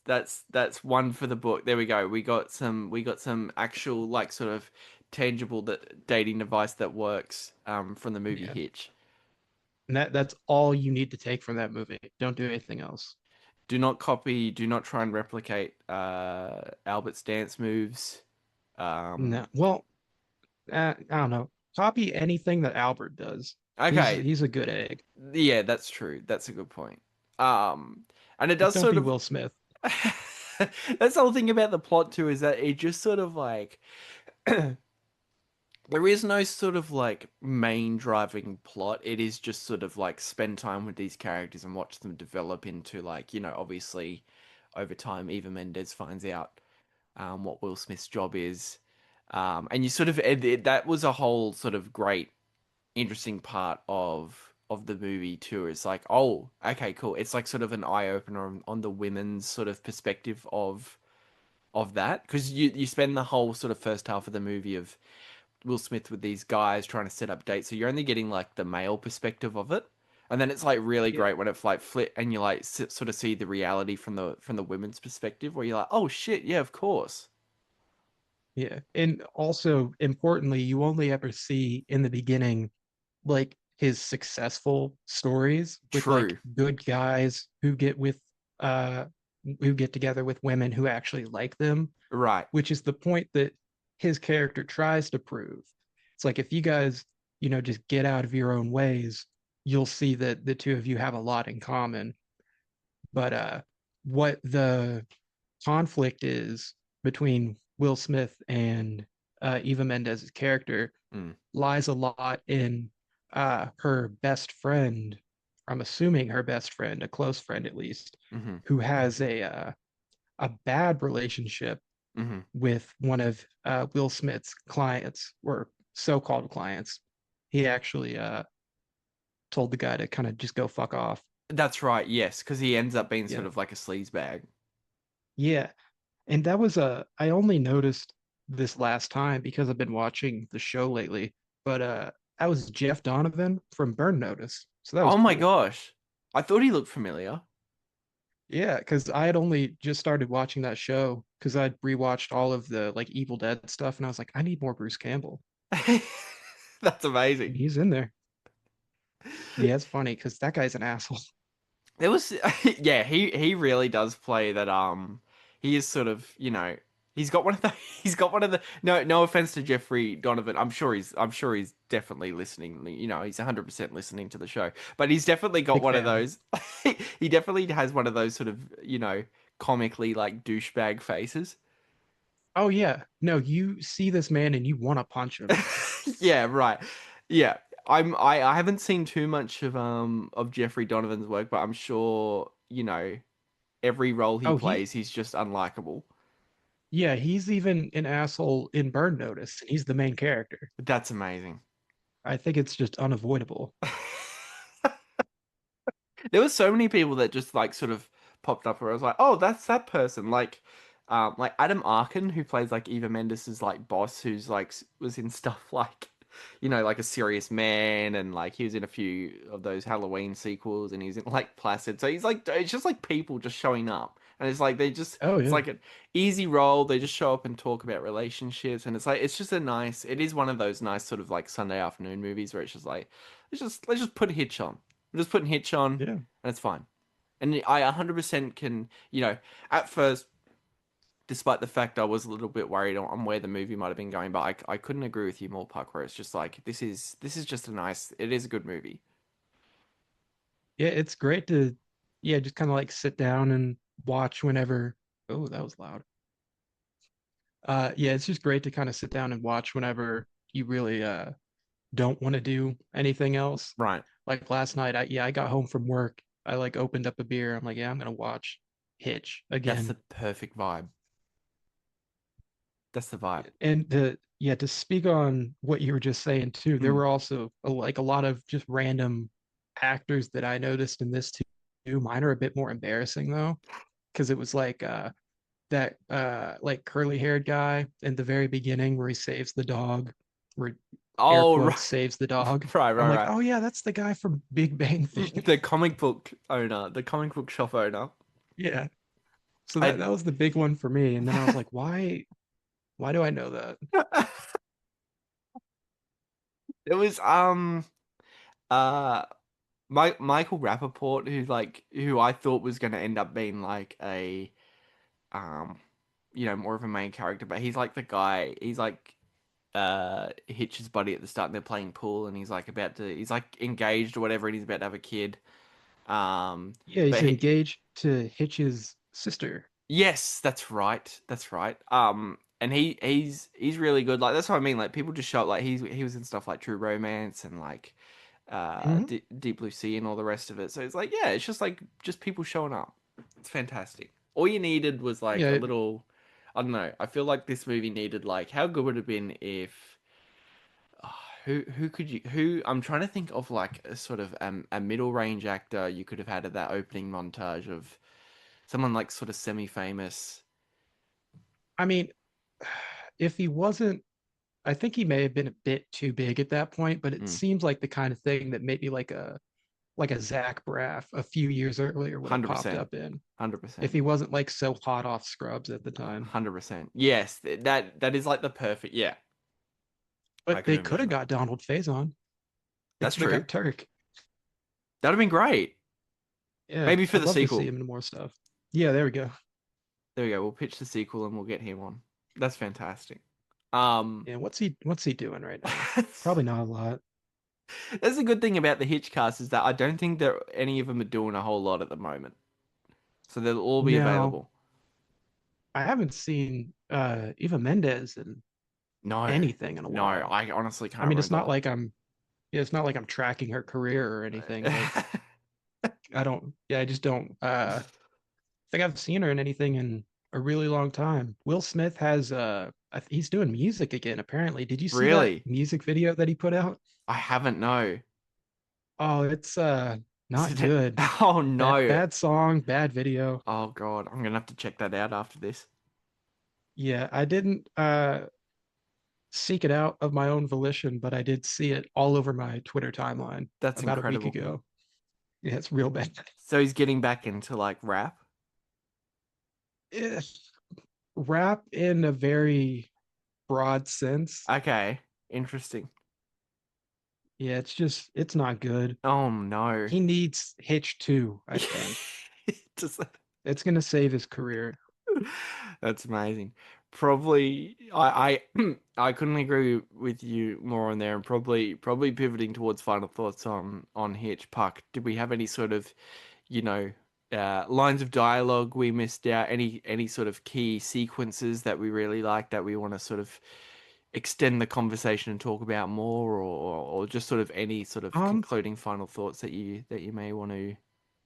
one for the book. There we go. We got some actual like sort of tangible that dating device that works from the movie Yeah. Hitch. And that's all you need to take from that movie. Don't do anything else. Do not copy, do not try and replicate Albert's dance moves. Um No. Well, I don't know. Copy anything that Albert does. okay, He's a good egg. yeah, that's true. That's a good point. And it Just does don't sort be of Will Smith. that's the whole thing about the plot too, is that it just sort of like there is no sort of like main driving plot. It is just sort of like spend time with these characters and watch them develop into like, you know, obviously over time Eva Mendes finds out what Will Smith's job is. And you sort of that was a whole sort of great interesting part of the movie too. It's like, oh, okay, cool. It's like sort of an eye opener on the women's sort of perspective of that, because you spend the whole sort of first half of the movie of Will Smith with these guys trying to set up dates, so you're only getting like the male perspective of it, and then it's like really Yeah. great when it's like flip and you like sort of see the reality from the women's perspective, where you're like, oh shit, yeah, of course. Yeah. And also importantly, you only ever see in the beginning like his successful stories with like True. good guys uh who get together with women who actually like them, Right. which is the point that his character tries to prove. It's like if you guys, just get out of your own ways, you'll see that the two of you have a lot in common. But what the conflict is between Will Smith and Eva Mendez's character Mm. lies a lot in her best friend. I'm assuming her best friend, a close friend at least, Mm-hmm. who has a bad relationship Mm-hmm. with one of Will Smith's clients or so-called clients. He actually told the guy to kind of just go fuck off. That's right. Yes, because he ends up being sort Yeah. of like a sleaze bag. Yeah. And that was I only noticed this last time because I've been watching the show lately, but that was Jeff Donovan from Burn Notice. So that was Oh my cool. gosh. I thought he looked familiar. Yeah, because I had only just started watching that show because I'd rewatched all of the like Evil Dead stuff and I was like, I need more Bruce Campbell. That's And amazing. he's in there. Yeah, it's funny because that guy's an asshole. There was yeah, he really does play that he is sort of, he's got one of the he's got one of the no offense to Jeffrey Donovan. I'm sure he's definitely listening. He's 100% listening to the show. But he's definitely got Big one of fan. those he definitely has one of those sort of, comically like douchebag faces. Oh yeah. No, you see this man and you want to punch him. Yeah, right. Yeah. I haven't seen too much of Jeffrey Donovan's work, but I'm sure, every role he Oh, he plays, he's just unlikable. yeah, he's even an asshole in Burn Notice, and he's the main character. That's amazing. I think it's just unavoidable. There were so many people that just like sort of popped up where I was like, oh, that's that person. Like Adam Arkin, who plays like Eva Mendes's like boss, who's like was in stuff like, like A Serious Man, and like he was in a few of those Halloween sequels, and he's in like Placid. So he's like, it's just like people just showing up, and it's like Oh it's yeah. like an easy role. They just show up and talk about relationships, and it's like it's just it is one of those nice sort of like Sunday afternoon movies where it's just like, let's just put a hitch on. We're just putting hitch on, Yeah. and it's fine. And I 100% can, at first, despite the fact I was a little bit worried on where the movie might have been going, but I couldn't agree with you more, Puck, where it's just like, this is just it is a good movie. Yeah, it's great to yeah, just kind of like sit down and watch whenever. Oh, that was loud. Yeah, it's just great to kind of sit down and watch whenever you really don't want to do anything else. Right. Like last night, I got home from work. I like opened up a beer. I'm like, yeah, I'm gonna watch Hitch That's again. the perfect vibe. That's the vibe. And to speak on what you were just saying too, there Mm. were also like a lot of just random actors that I noticed in this too. Mine are a bit more embarrassing though, because it was like that like curly haired guy in the very beginning where he saves the dog, where air Oh, quotes right. saves the dog. Right, I'm right, like, right. oh yeah, that's the guy from Big Bang Theory. The comic book owner, the comic book shop owner. Yeah. So I, that was the big one for me. And then I was like, why do I know that? it was, uh, Michael Rappaport, who I thought was going to end up being like um, more of a main character, but he's like the guy. He's like Hitch's buddy at the start, and they're playing pool, and he's like engaged or whatever, and he's about to have a kid. Um, Yeah, but he's he, engaged to Hitch's sister. yes, that's right, that's right. And he's really good. Like that's what I mean. Like people just show up. Like he was in stuff like True Romance and like Mhm. Deep Blue Sea and all the rest of it. So it's like, yeah, it's just people showing up. It's fantastic. All you needed was like a Yeah, little, I don't know. I feel like this movie needed like, how good would it have been if, who could you, who, I'm trying to think of like a sort of a middle range actor you could have had at that opening montage of someone like sort of semi-famous. I mean, if he wasn't, I think he may have been a bit too big at that point, but it Mm, seems like the kind of thing that maybe like like a Zach Braff a few years earlier would have popped 100%. up in, if 100%. he wasn't like so hot off Scrubs at the time. 100%. Yes, that is like the perfect. Yeah, I But can they could envision have that. got Donald Faison. They That's could have true. got Turk. That'd have been great. Yeah, Maybe for I'd the love to see sequel. him in more stuff. Yeah, there we go. There we go. We'll pitch the sequel and we'll get him on. That's fantastic. Um, Yeah, what's he doing right now? Probably not a lot. that's the good thing about the Hitch cast is that I don't think that any of them are doing a whole lot at the moment. So they'll all be No, available. I haven't seen Eva Mendes in No, anything in a no, while. I honestly I can't mean, remember. it's not like I'm tracking her career or anything, but I just don't think I've seen her in anything in a really long time. Will Smith has he's doing music again apparently. Did you see that Really? music video that he put out? I haven't, no. Oh, it's Is not it? good. Oh Bad no. bad song, bad video. Oh God, I'm gonna have to check that out after this. Yeah, I didn't seek it out of my own volition, but I did see it all over my Twitter timeline That's about a week incredible. ago. Yeah, it's real bad. So he's getting back into like rap? Eh, Rap in a very broad sense. Okay, interesting. Yeah, it's not good. Oh no. He needs Hitch 2, I think. Just It's gonna save his career. that's amazing. Probably I I couldn't agree with you more on there, and probably pivoting towards final thoughts on Hitch. Puck, did we have any sort of, you know, lines of dialogue we missed out? Any sort of key sequences that we really like that we want to sort of extend the conversation and talk about more, or just sort of any sort of Um, concluding final thoughts that you may want to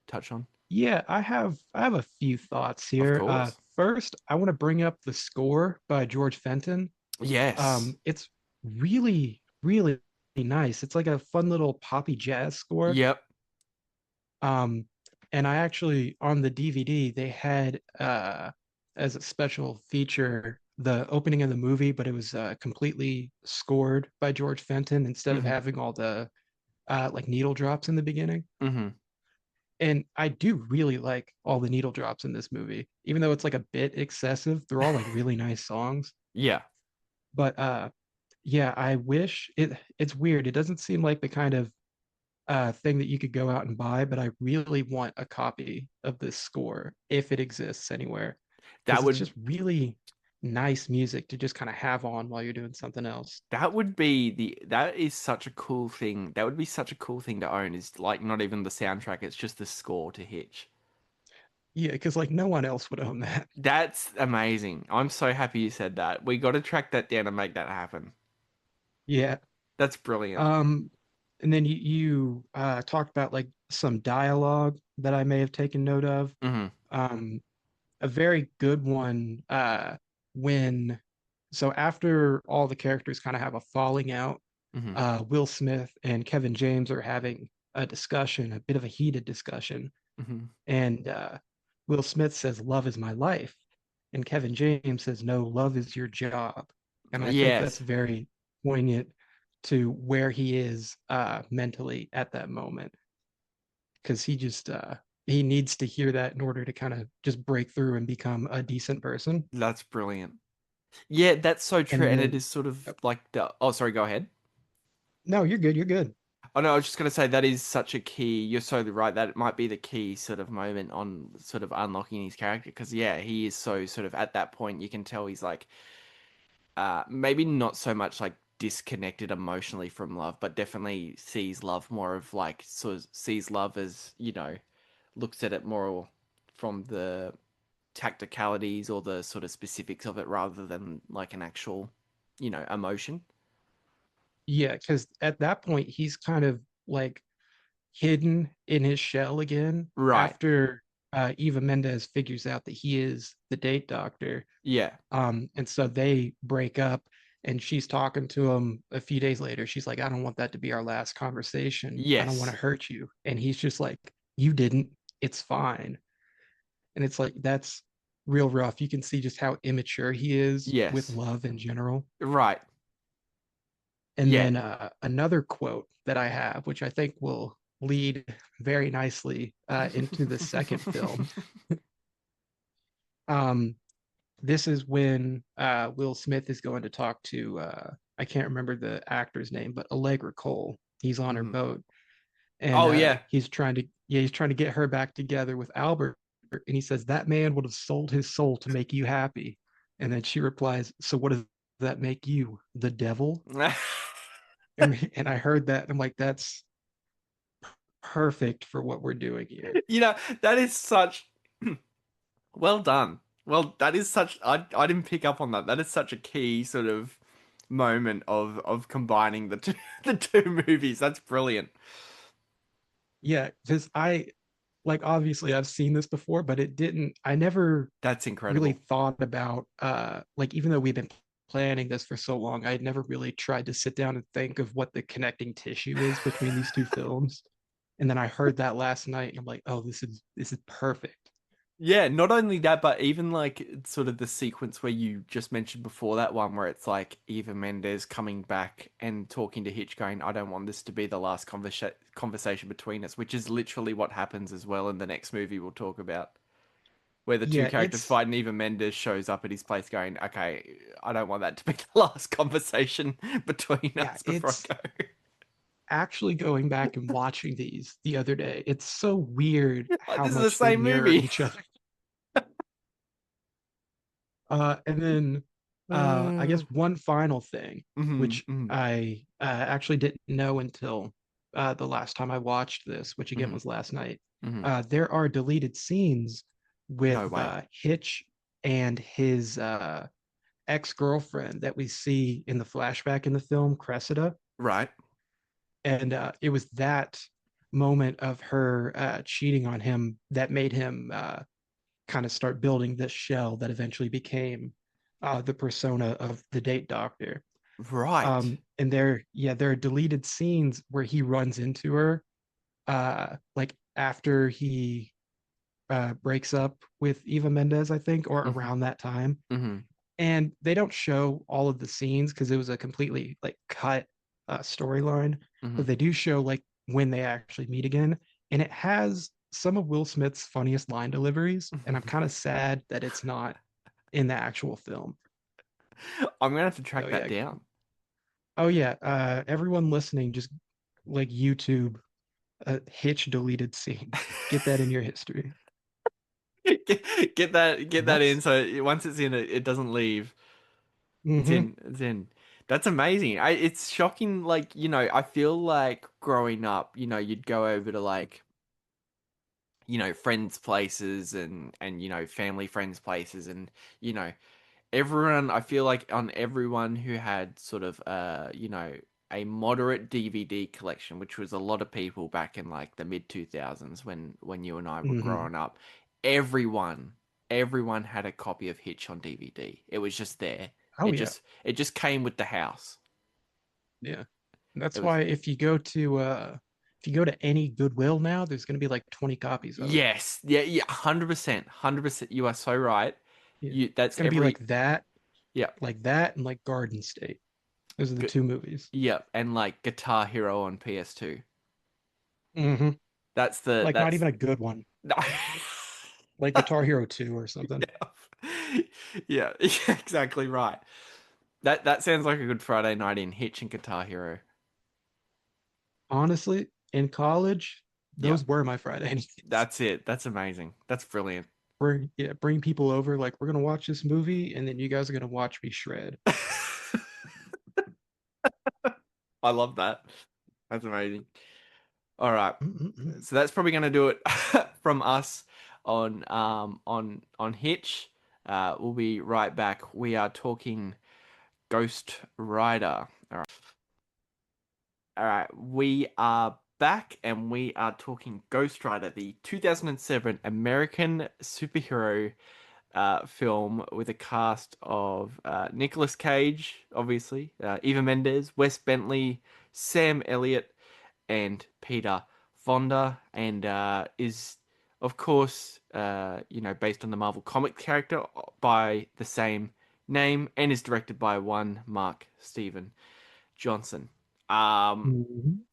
touch on? yeah, I have a few thoughts Of here. course. First, I want to bring up the score by George Fenton. Yes. It's really, really nice. It's like a fun little poppy jazz score. Yep. Um, and I actually on the DVD they had as a special feature the opening of the movie, but it was completely scored by George Fenton instead of Mm-hmm. having all the like needle drops in the beginning. Mm-hmm. And I do really like all the needle drops in this movie, even though it's like a bit excessive. They're all like really nice songs. Yeah. But yeah, I wish it's weird. It doesn't seem like the kind of thing that you could go out and buy, but I really want a copy of this score if it exists anywhere, That because it's would just really nice music to just kind of have on while you're doing something else. that is such a cool thing. That would be such a cool thing to own, is like not even the soundtrack, it's just the score to Hitch. Yeah, because like no one else would own that. That's amazing. I'm so happy you said that. We got to track that down and make that happen. Yeah. That's brilliant. And then you talked about like some dialogue that I may have taken note of. Mm-hmm. A very good one when so after all the characters kind of have a falling out, Mm-hmm. Will Smith and Kevin James are having a discussion, a bit of a heated discussion, Mm-hmm. and Will Smith says, "Love is my life," and Kevin James says, "No, love is your job." And I think that's Yes. very poignant to where he is mentally at that moment, because he needs to hear that in order to kind of just break through and become a decent person. That's brilliant. Yeah, that's so true. And And it then, is sort of like the, oh, sorry, go ahead. no, you're good. You're good. Oh no, I was just gonna say that is such a key. You're so right. That it might be the key sort of moment on sort of unlocking his character. Because yeah, he is so sort of at that point. You can tell he's like, maybe not so much like disconnected emotionally from love, but definitely sees love more of like sort of sees love as, you know, looks at it more from the tacticalities or the sort of specifics of it rather than like an actual, you know, emotion. Yeah, because at that point he's kind of like hidden in his shell again Right. after Eva Mendes figures out that he is the date doctor. Yeah. And so they break up, and she's talking to him a few days later. She's like, "I don't want that to be our last conversation. I don't want Yes. to hurt you." And he's just like, "You didn't. It's fine." And it's like that's real rough. You can see just how immature he is with Yes. love in general. Right. And Yeah. then another quote that I have, which I think will lead very nicely into the second film. Um, this is when Will Smith is going to talk to I can't remember the actor's name, but Allegra Cole. He's on her Mhm. boat, and Oh yeah. he's trying to get her back together with Albert, and he says that man would have sold his soul to make you happy. And then she replies, "So what does that make you, the devil?" And I heard that, and I'm like, that's perfect for what we're doing here. You know, that is such well done. Well, that is such I didn't pick up on that. That is such a key sort of moment of combining the two the two movies. That's brilliant. Yeah, because I like obviously I've seen this before, but I never That's really incredible. thought about like even though we've been planning this for so long, I had never really tried to sit down and think of what the connecting tissue is between these two films. And then I heard that last night and I'm like, oh, this is perfect. Yeah, not only that, but even like sort of the sequence where you just mentioned before that one where it's like Eva Mendes coming back and talking to Hitch going, I don't want this to be the last conversation between us, which is literally what happens as well in the next movie we'll talk about. Where the two Yeah, characters it's fight and Eva Mendes shows up at his place going, okay, I don't want that to be the last conversation between yeah, us before it's I go. actually going back and watching these the other day. It's so weird Like, how this is the much they same mirror movie. each other. And then I guess Uh, one final thing, mhm, which mhm, I actually didn't know until the last time I watched this, which again mhm, was last night. mhm. There are deleted scenes No with way. Hitch and his ex-girlfriend that we see in the flashback in the film, Cressida. Right. And it was that moment of her cheating on him that made him kind of start building this shell that eventually became the persona of the date doctor. Right. And there are deleted scenes where he runs into her, like after he breaks up with Eva Mendes, I think, or Mhm, around that time. mhm, And they don't show all of the scenes because it was a completely like cut storyline, but mhm. they do show like when they actually meet again, and it has some of Will Smith's funniest line deliveries, and I'm kind of sad that it's not in the actual film. I'm gonna have to track So that yeah. down. Oh yeah. Everyone listening, just like YouTube Hitch deleted scenes. Get that in your history. Get that in That's so once it's in it doesn't leave. It's hmm in. It's in. That's amazing. It's shocking. Like, I feel like growing up, you'd go over to like, friends' places and family friends' places and you know, everyone, I feel like on everyone who had sort of a moderate DVD collection, which was a lot of people back in like the mid 2000s when you and I were hmm growing up, everyone everyone had a copy of Hitch on DVD. It was just there. Oh yeah. It just came with the house. Yeah. It That's was why if you go to any Goodwill now, there's gonna be like 20 copies of it. yes, yeah, yeah, 100%, 100%. You are so right. Yeah. You It's that's gonna be every yeah, like that, and like Garden State. Those are the two movies. yeah, and like Guitar Hero on PS2. hmm Like not That's even a good one, no. like Guitar Hero 2 or something. Yeah, yeah, exactly right. That sounds like a good Friday night in Hitch and Guitar Hero. Honestly, in college, Yeah, those were my Friday nights. that's it. That's amazing. That's brilliant. Bring people over, like we're gonna watch this movie, and then you guys are gonna watch me shred. I love that. That's amazing. All right. Mm-mm-mm. So that's probably going to do it from us on Hitch. We'll be right back. We are talking Ghost Rider. All right, we are back and we are talking Ghost Rider, the 2007 American superhero film with a cast of Nicolas Cage, obviously, Eva Mendes, Wes Bentley, Sam Elliott, and Peter Fonda, and is, of course, based on the Marvel comic character by the same name, and is directed by one Mark Steven Johnson. Um, Mhm.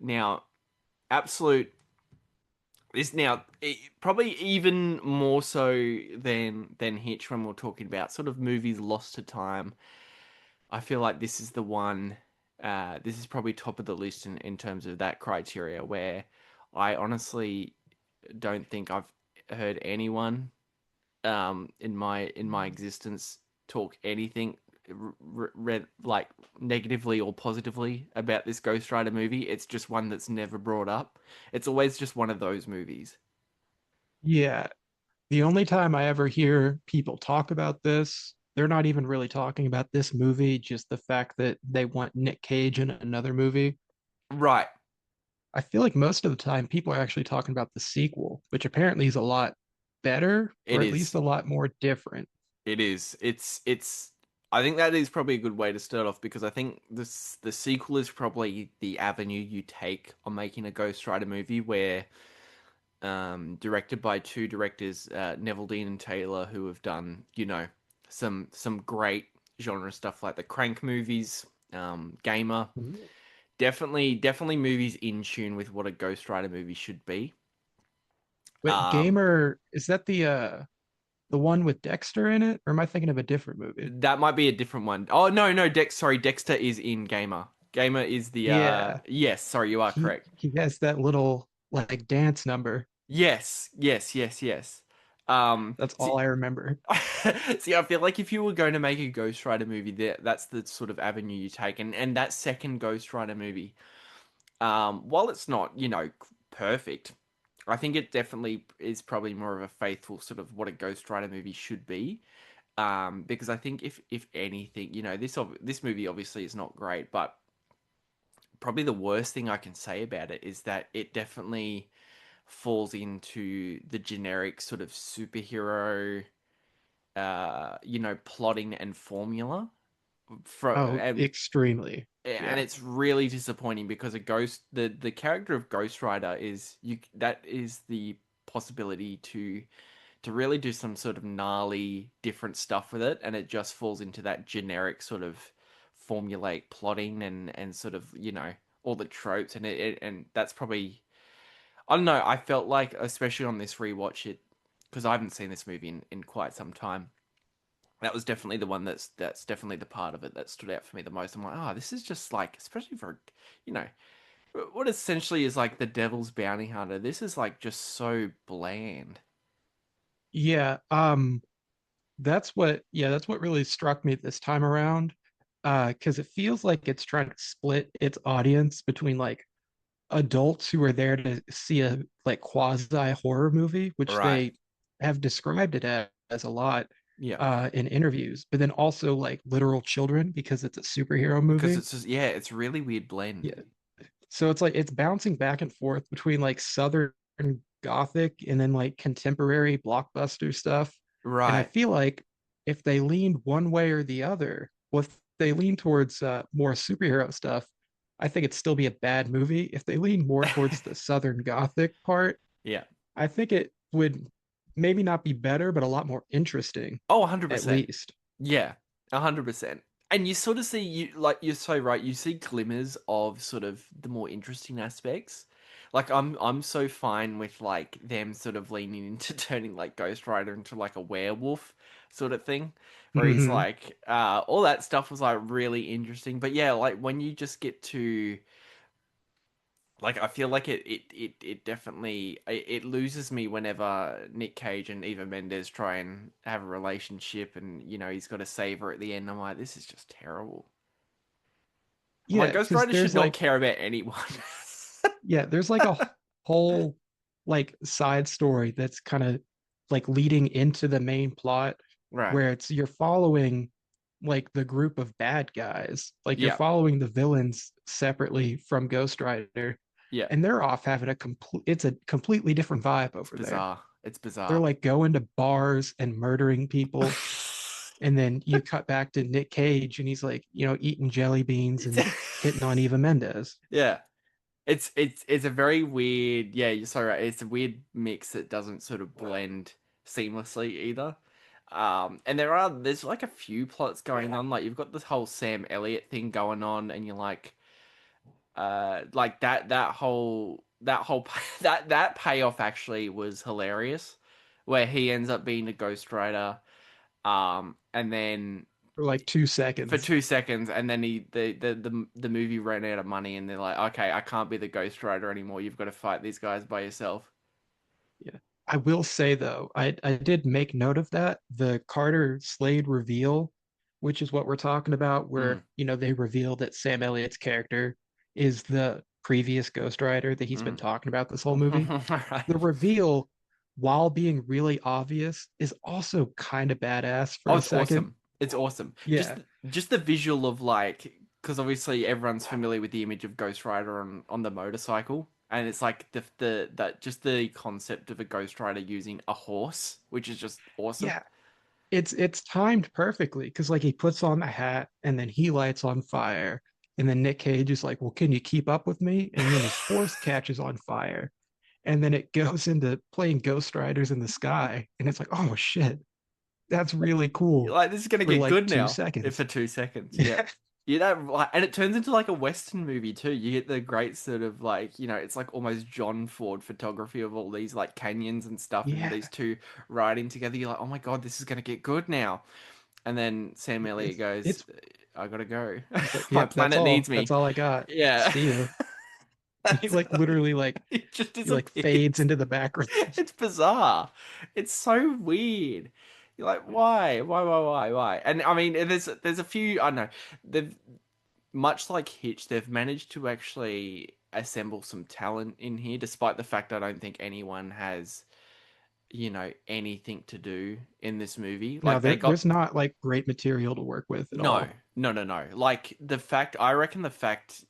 Now, absolute. This now probably even more so than Hitch when we're talking about sort of movies lost to time. I feel like this is the one. This is probably top of the list in terms of that criteria. Where I honestly don't think I've heard anyone in my existence talk anything read like negatively or positively about this Ghost Rider movie. It's just one that's never brought up. It's always just one of those movies. Yeah, the only time I ever hear people talk about this, they're not even really talking about this movie, just the fact that they want Nick Cage in another movie. Right. I feel like most of the time people are actually talking about the sequel, which apparently is a lot better, It or at least is. a lot more different. It is. It's I think that is probably a good way to start off because I think the sequel is probably the avenue you take on making a Ghost Rider movie where directed by two directors, Neville Dean and Taylor, who have done, some great genre stuff like the Crank movies, Gamer. Definitely movies in tune with what a Ghost Rider movie should be. Wait, Um, Gamer, is that the one with Dexter in it, or am I thinking of a different movie? that might be a different one. Oh no, sorry, Dexter is in Gamer. Gamer is the Yeah, yes, sorry, you are he correct. he has that little like dance number. Yes. Um, That's see, all I remember. See, I feel like if you were going to make a Ghost Rider movie, that's the sort of avenue you take, and that second Ghost Rider movie, while it's not, perfect, I think it definitely is probably more of a faithful sort of what a Ghost Rider movie should be. Because I think if anything, this movie obviously is not great, but probably the worst thing I can say about it is that it definitely falls into the generic sort of superhero plotting and formula Oh, and extremely. Yeah. it's really disappointing because the character of Ghost Rider is that is the possibility to really do some sort of gnarly different stuff with it, and it just falls into that generic sort of formulaic plotting and sort of all the tropes, and and that's probably, I don't know. I felt like, especially on this rewatch, because I haven't seen this movie in quite some time. That was definitely the one that's definitely the part of it that stood out for me the most. I'm like, this is just like, especially for, you know, what essentially is like the Devil's Bounty Hunter. This is like just so bland. Yeah, that's what really struck me this time around. Because it feels like it's trying to split its audience between like adults who are there to see a like quasi horror movie, which Right. they have described it as a lot Yeah. in interviews, but then also like literal children because it's a superhero Because movie. it's just, yeah, it's really weird blend. Yeah. So it's like it's bouncing back and forth between like Southern Gothic and then like contemporary blockbuster stuff. And I Right. feel like if they leaned one way or the other, well, if they lean towards more superhero stuff, I think it'd still be a bad movie. If they lean more towards the Southern Gothic part, Yeah. I think it would maybe not be better, but a lot more interesting, Oh, at 100%. least. Yeah, 100%. And you sort of see, you're so right. You see glimmers of sort of the more interesting aspects. Like I'm so fine with like them sort of leaning into turning like Ghost Rider into like a werewolf sort of thing, where he's Hmm. like all that stuff was like really interesting. But yeah, like when you just get to, like, I feel like it definitely it loses me whenever Nick Cage and Eva Mendes try and have a relationship, and he's got to save her at the end. I'm like, this is just terrible. I'm like, Yeah, Ghost because Rider should there's not like care about anyone. there's like a whole like side story that's kind of like leading into the main plot Right. where it's you're following like the group of bad guys. Like you're Yeah. following the villains separately from Ghost Rider, Yeah. and they're off having it's a completely different vibe It's over there. bizarre. It's They're bizarre. like going to bars and murdering people. And then you cut back to Nick Cage and he's like, eating jelly beans and hitting on Eva Mendes. Yeah. It's a very weird, yeah, you're so right. It's a weird mix that doesn't sort of blend seamlessly either. And there's like a few plots going on. Like you've got this whole Sam Elliott thing going on, and you're like that whole that whole that payoff actually was hilarious, where he ends up being a Ghost Rider, and then for like 2 for seconds. 2 seconds, and then the movie ran out of money, and they're like, okay, I can't be the Ghost Rider anymore. You've got to fight these guys by yourself. Yeah. I will say though, I did make note of that. The Carter Slade reveal, which is what we're talking about, Mm. where, they reveal that Sam Elliott's character is the previous Ghost Rider that he's been Mm. talking about this whole movie. Right. The reveal, while being really obvious, is also kind of badass for Oh, a it's second. awesome. It's awesome. Yeah. Just the visual of like, because obviously everyone's familiar with the image of Ghost Rider on the motorcycle, and it's like the concept of a Ghost Rider using a horse, which is just awesome. Yeah. It's timed perfectly because like he puts on the hat and then he lights on fire. And then Nick Cage is like, well, can you keep up with me? And then his horse catches on fire. And then it goes into playing Ghost Riders in the sky. And it's like, oh shit, that's really cool Like, this is gonna for get like good two now. If seconds. for 2 seconds, yeah. Yeah. And it turns into like a Western movie too. You get the great sort of like, it's like almost John Ford photography of all these like canyons and stuff, and Yeah. these two riding together. You're like, oh my God, this is gonna get good now. And then Sam Elliott It's goes, it's I gotta go. he's like, My yep, that's planet all. needs me. That's all I got. Yeah. See you. He That's like literally like it just he like fades disappears. into the background. It's bizarre. It's so weird. You're like, why? Why? And I mean, there's a few, I don't know. They've much like Hitch, they've managed to actually assemble some talent in here, despite the fact I don't think anyone has, anything to do in this movie. No, Like they got there's not like great material to work with at no, all. no. Like I reckon the fact,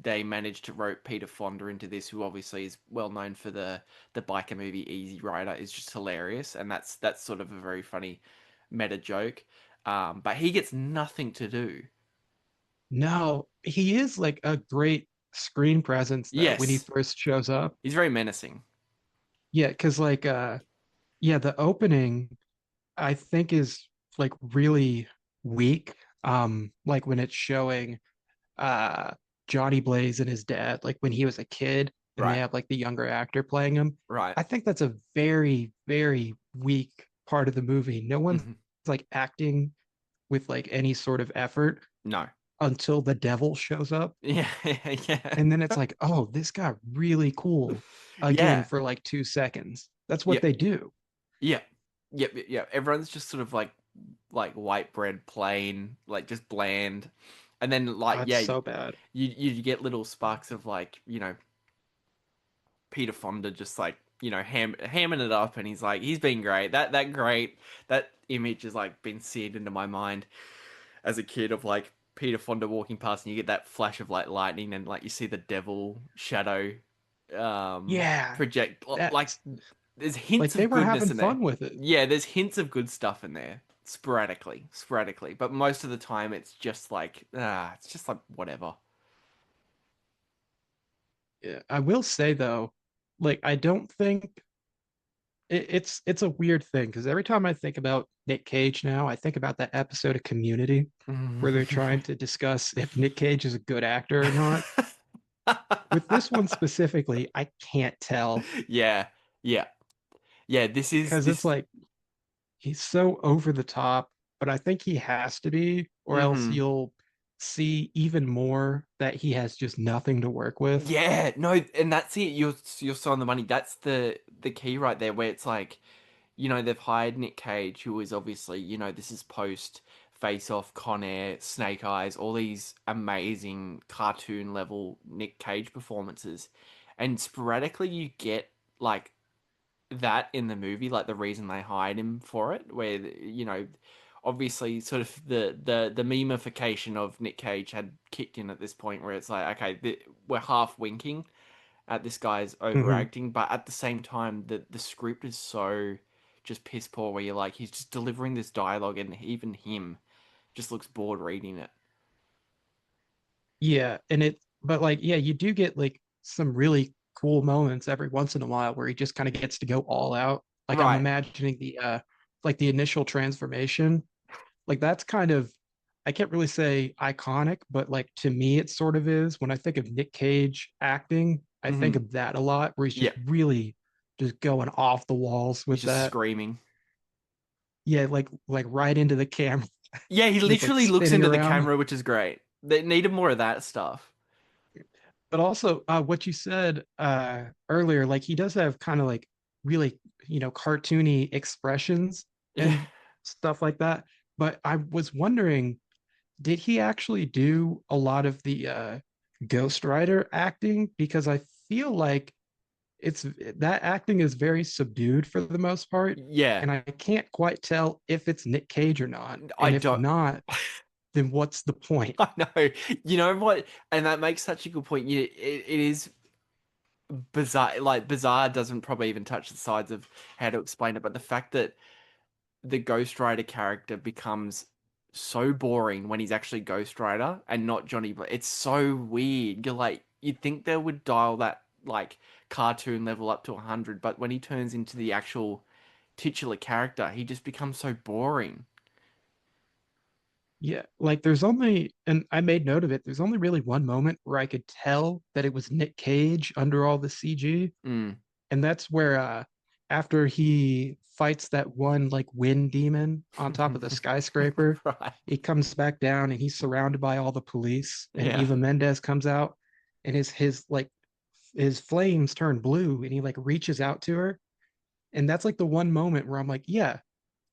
they managed to rope Peter Fonda into this, who obviously is well known for the biker movie Easy Rider, is just hilarious, and that's sort of a very funny meta joke. But he gets nothing to do. No, he is like a great screen presence though when he Yes, first shows up. he's very menacing. Yeah, because like yeah, the opening I think is like really weak. Like when it's showing uh Johnny Blaze and his dad, like when he was a kid and they Right, have like the younger actor playing him. right. I think that's a very, very weak part of the movie. No one's Hmm. like acting with like any sort of effort No. until the devil shows up. Yeah, yeah, And then it's like, oh, this got really cool again yeah, for like 2 seconds. That's what yeah, they do. yeah, yeah. Everyone's just sort of like white bread, plain, like just bland, and then Oh, like it's yeah, so bad. you get little sparks of like Peter Fonda just like hamming it up, and he's been great. That image has like been seared into my mind as a kid of like Peter Fonda walking past, and you get that flash of like lightning, and like you see the devil shadow Yeah, project like that's there's hints like they of were goodness having in there. fun with it. Yeah, there's hints of good stuff in there sporadically, but most of the time it's just like whatever. Yeah, I will say though, like I don't think it's a weird thing because every time I think about Nick Cage now, I think about that episode of Community where they're trying to discuss if Nick Cage is a good actor or not. With this one specifically, I can't tell Yeah, yeah, yeah. This is because it's this. like he's so over the top, but I think he has to be, or else Hmm. you'll see even more that he has just nothing to work with. Yeah, no, and that's it. You're so on the money. That's the key right there, where it's like, they've hired Nick Cage, who is obviously, this is post Face Off, Con Air, Snake Eyes, all these amazing cartoon level Nick Cage performances, and sporadically you get like that in the movie, like the reason they hired him for it, where obviously sort of the memification of Nick Cage had kicked in at this point, where it's like, okay, we're half winking at this guy's Mhm. overacting, but at the same time, the script is so just piss poor, where you're like, he's just delivering this dialogue, and even him just looks bored reading it. Yeah, and but like, yeah, you do get like some really cool moments every once in a while where he just kind of gets to go all out. Like I'm Right. imagining the like the initial transformation. Like that's kind of I can't really say iconic, but like to me it sort of is. When I think of Nick Cage acting, I think Mhm. of that a lot, where he's Yeah, just really just going off the walls he's with just that. screaming. Yeah, like right into the camera, Yeah, he just like literally looks spinning into the around. camera, which is great. They needed more of that stuff. But also, what you said earlier, like he does have kind of like really, cartoony expressions Yeah. and stuff like that. But I was wondering, did he actually do a lot of the Ghost Rider acting? Because I feel like it's that acting is very subdued for the most part, Yeah, and I can't quite tell if it's Nick Cage or not. I And if don't. not, then what's the point? I know. You know what? And that makes such a good point. It is bizarre. Like, bizarre doesn't probably even touch the sides of how to explain it, but the fact that the Ghost Rider character becomes so boring when he's actually Ghost Rider and not Johnny Blaze. It's so weird. You're like, you'd think they would dial that like cartoon level up to 100, but when he turns into the actual titular character, he just becomes so boring. Yeah, like there's only, and I made note of it, there's only really one moment where I could tell that it was Nick Cage under all the CG. Mm. And that's where after he fights that one like wind demon on top of the skyscraper, Right. he comes back down and he's surrounded by all the police, and Yeah. Eva Mendes comes out, and his like his flames turn blue, and he like reaches out to her. And that's like the one moment where I'm like, yeah,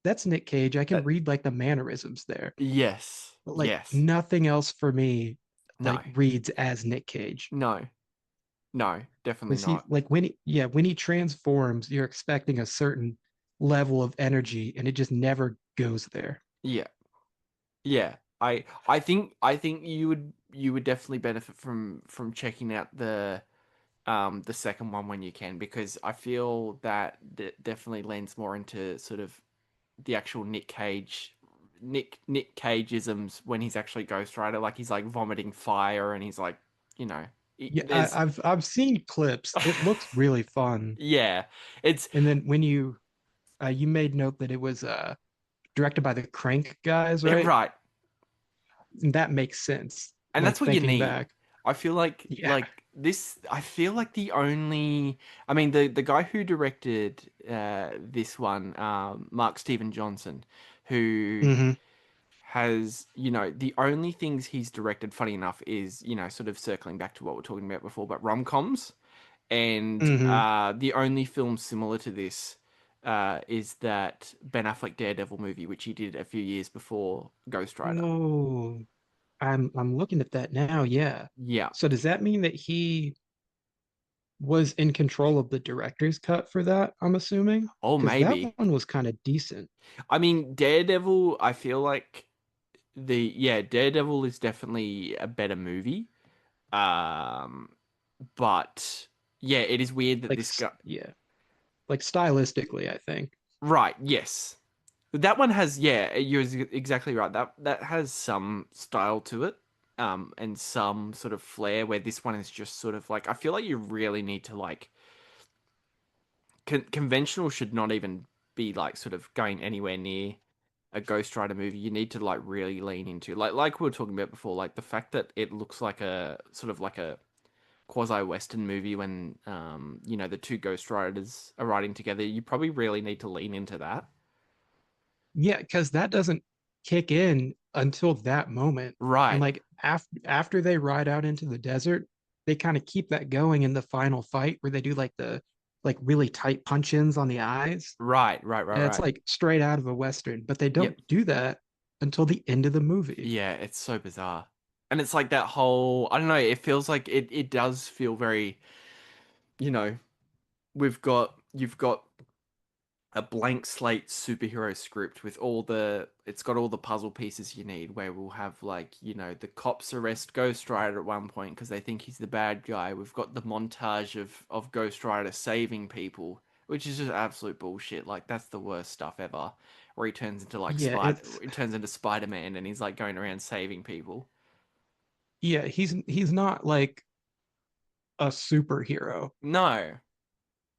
that's Nick Cage. I Uh, can read like the mannerisms there. yes. But like Yes. nothing else for me No. like reads as Nick Cage. No. No. Definitely Because he not. like when he transforms, you're expecting a certain level of energy, and it just never goes there. Yeah. Yeah. I think you would definitely benefit from checking out the second one when you can, because I feel that definitely leans more into sort of the actual Nick Cageisms when he's actually Ghost Rider. Like, he's like vomiting fire, and he's like, you know, Yeah, there's I've seen clips. It looks really fun. yeah, it's And then when you made note that it was directed by the Crank guys, right? right, And that makes sense. and Like that's what you thinking need. back. I feel like Yeah. like this. I feel like the only, I mean, the guy who directed this one, Mark Steven Johnson, who Hmm. has, the only things he's directed, funny enough, is, sort of circling back to what we're talking about before, but rom-coms. And Hmm. the only film similar to this is that Ben Affleck Daredevil movie, which he did a few years before Ghost Rider. Oh, I'm looking at that now. Yeah. Yeah. So does that mean that he was in control of the director's cut for that, I'm assuming? Oh, Because that maybe. one was kind of decent. I mean, Daredevil, I feel like Daredevil is definitely a better movie. Um, but yeah, it is weird that Like, this guy. yeah, like stylistically, I think. Right, yes. That one has, yeah, you're exactly right. That has some style to it, and some sort of flair, where this one is just sort of like, I feel like you really need to like conventional should not even be like sort of going anywhere near a Ghost Rider movie. You need to like really lean into, like we were talking about before, like the fact that it looks like a sort of like a quasi Western movie when the two Ghost Riders are riding together. You probably really need to lean into that. Yeah, because that doesn't kick in until that moment. And Right. like after they ride out into the desert, they kind of keep that going in the final fight where they do like the like really tight punch-ins on the eyes. Right, right, right, And it's right. like straight out of a Western, but they Yep. don't do that until the end of the movie. Yeah, it's so bizarre. And it's like that whole, I don't know, it feels like it does feel very, you know, you've got a blank slate superhero script with it's got all the puzzle pieces you need, where we'll have like, the cops arrest Ghost Rider at one point because they think he's the bad guy. We've got the montage of Ghost Rider saving people, which is just absolute bullshit. Like, that's the worst stuff ever. Where he turns into like Yeah, it's he turns into Spider-Man, and he's like going around saving people. yeah, he's not like a superhero. No.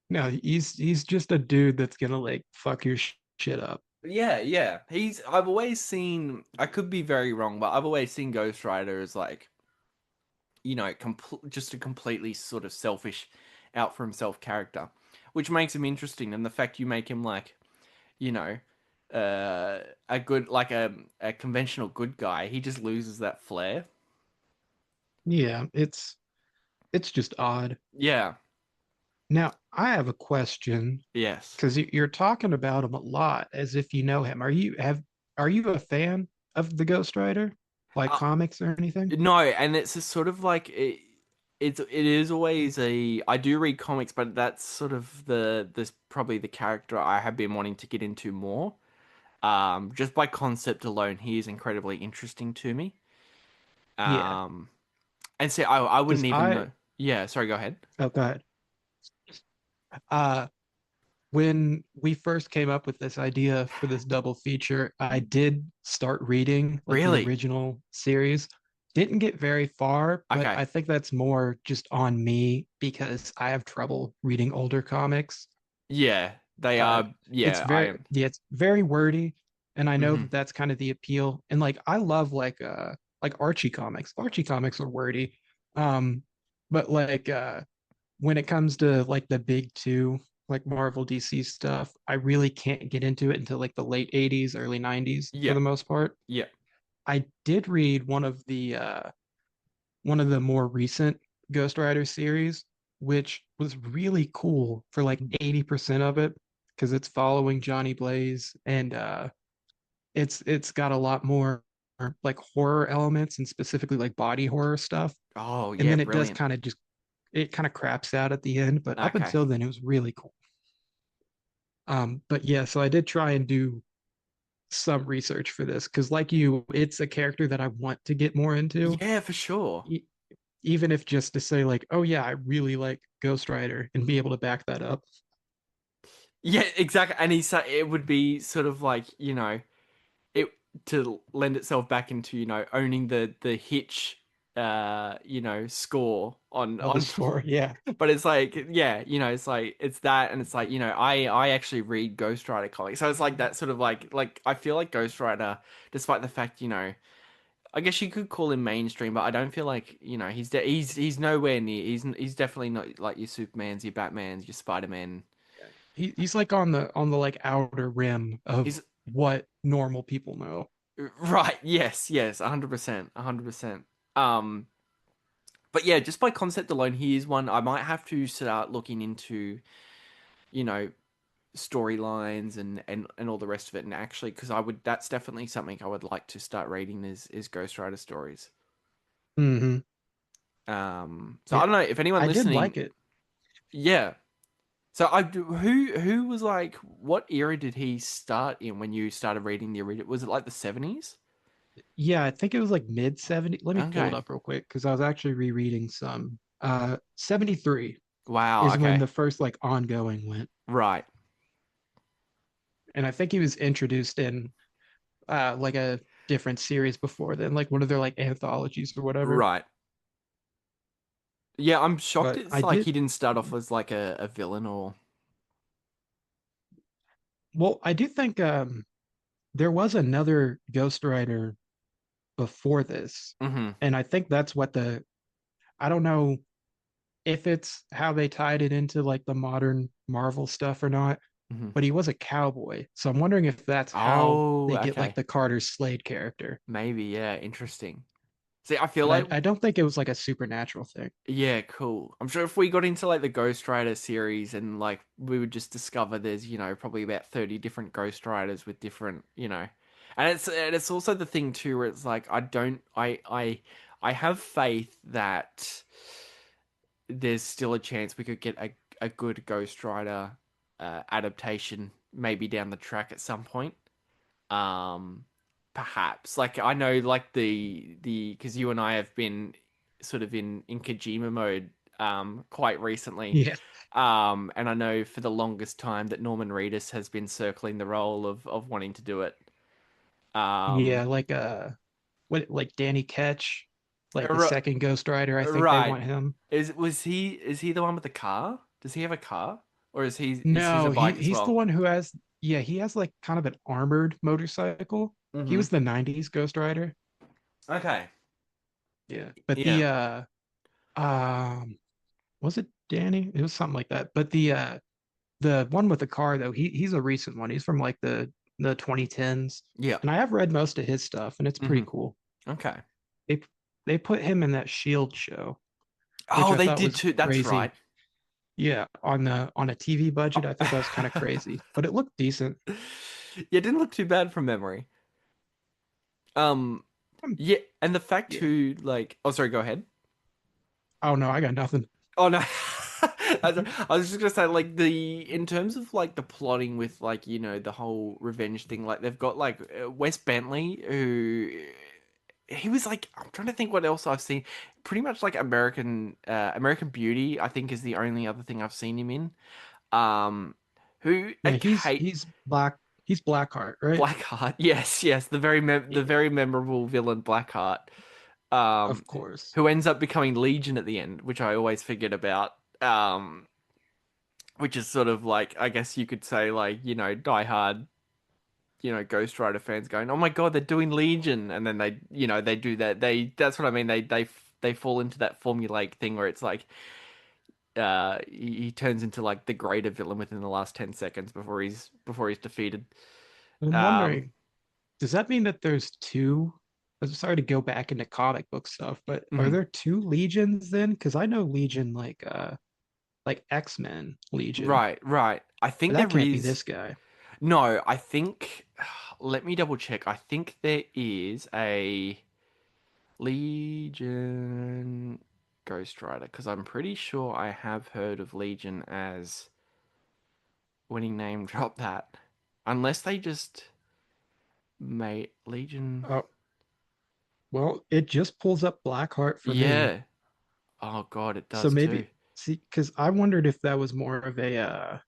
No, he's just a dude that's gonna like fuck your shit up. Yeah, yeah. I've always seen, I could be very wrong, but I've always seen Ghost Rider as like you know, just a completely sort of selfish, out for himself character, which makes him interesting. And the fact you make him like, you know, a good like a conventional good guy, he just loses that flair. Yeah, it's just odd. Yeah. Now, I have a question Yes. because you're talking about him a lot as if you know him. Are you a fan of the Ghost Rider, like Uh, comics or anything? no, and it's a sort of like it is always a I do read comics, but that's sort of the this probably the character I have been wanting to get into more. Just by concept alone, he is incredibly interesting to me. Yeah, Um, and see, I because wouldn't even know. Yeah, sorry, go ahead. oh god. Uh when we first came up with this idea for this double feature, I did start reading like the Really? original series. Didn't get very far, but Okay. I think that's more just on me because I have trouble reading older comics. Yeah, they Uh, are. Yeah, I am. it's very wordy, and I know Hmm. that that's kind of the appeal. And like I love like Archie comics. Archie comics are wordy, um, but like when it comes to like the big two, like Marvel DC stuff, I really can't get into it until like the late 80s, early 90s for Yeah, the most part. yeah. I did read one of the more recent Ghost Rider series, which was really cool for like 80% of it because it's following Johnny Blaze and it's got a lot more like horror elements and specifically like body horror stuff. Oh, And yeah, then it does brilliant. kind of just it kind of craps out at the end, but up Okay. until then it was really cool. But yeah, so I did try and do some research for this because like you, it's a character that I want to get more into. Yeah, for sure. E- Even if just to say like, oh yeah, I really like Ghost Rider and be able to back that up. Yeah, exactly. And it would be sort of like, you know, it to lend itself back into, you know, owning the hitch you know, score Oh, the on score, yeah. but it's like, yeah, you know, it's like it's that, and it's like, you know, I actually read Ghost Rider comics. So it's like that sort of like I feel like Ghost Rider, despite the fact, you know, I guess you could call him mainstream, but I don't feel like, you know, he's nowhere near. He's definitely not like your Supermans, your Batmans, your Spider-Man. He's like on the like outer rim of He's what normal people know. right. Yes, yes, 100%, 100%. Um, but yeah, just by concept alone, he is one I might have to start looking into, you know, storylines and all the rest of it, and actually, because I would that's definitely something I would like to start reading is Ghost Rider stories. Hmm. So I Yeah, don't know if anyone I did listening, like it. yeah. So who was like, what era did he start in when you started reading the original? Was it like the 70s? Yeah, I think it was like mid 70. Let me pull it Okay. up real quick because I was actually rereading some. 73 Wow. is when Okay. the first like ongoing went. Right. And I think he was introduced in like a different series before then, like one of their like anthologies or whatever. Right. Yeah, I'm shocked But it's I like did he didn't start off as like a villain or. well, I do think there was another Ghost Rider before this. Hmm. And I think that's what the I don't know if it's how they tied it into like the modern Marvel stuff or not, Hmm. but he was a cowboy. So I'm wondering if that's how Oh, they get like okay. the Carter Slade character. Maybe, yeah, interesting. See, I feel But like I don't think it was like a supernatural thing. yeah, cool. I'm sure if we got into like the Ghost Rider series and like we would just discover there's, you know, probably about 30 different Ghost Riders with different, you know. And it's also the thing too where it's like I have faith that there's still a chance we could get a good Ghost Rider adaptation maybe down the track at some point. Um, Perhaps like I know like the because you and I have been sort of in Kojima mode quite recently. Yeah. And I know for the longest time that Norman Reedus has been circling the role of wanting to do it. Yeah, Um, like what like Danny Ketch, like the r- second Ghost Rider, I think they right. want him. Is he the one with the car? Does he have a car? Or is his a No, bike as he's the well? one who has yeah, he has like kind of an armored motorcycle. He Mm-hmm. was the 90s Ghost Rider. Okay. Yeah. But Yeah. Um, was it Danny? It was something like that. But the one with the car though, he's a recent one. He's from like the 2010s. Yeah. And I have read most of his stuff, and it's Hmm. pretty cool. Okay. They they put him in that Shield show, which Oh, I they thought did was too. That's right. crazy. Yeah, on a TV budget, I thought that was kind of Oh. crazy, but it looked decent. Yeah, it didn't look too bad from memory. Um, Um, yeah, and the fact yeah. too, like, oh, sorry, go ahead. Oh no, I got nothing. Oh no, I was just gonna say, like, in terms of like the plotting with like the whole revenge thing, like they've got like Wes Bentley, who he was like, I'm trying to think what else I've seen. Pretty much like American Beauty, I think is the only other thing I've seen him in. Um, who Yeah, Kate he's black. He's Blackheart, right? Blackheart, yes, yes, the Yeah, very memorable villain Blackheart, of um, course. who ends up becoming Legion at the end, which I always forget about. Which is sort of like, I guess you could say, like, Die Hard, Ghost Rider fans going, "Oh my God, they're doing Legion," and then they do that. That's what I mean. They fall into that formulaic thing where it's like, he turns into like the greater villain within the last 10 seconds before he's defeated. I'm Um, wondering, does that mean that there's two? I'm sorry to go back into comic book stuff, but are mhm. there two Legions then? Because I know Legion like X-Men Legion, Right, right. I but think that there can't be is. this guy. No, I think. Let me double check. I think there is a Legion Ghost Rider because I'm pretty sure I have heard of Legion as when he name dropped that. Unless they just made Legion. Oh, well, it just pulls up Blackheart for me. Yeah. Oh God, it So does too. maybe see, because I wondered if that was more of a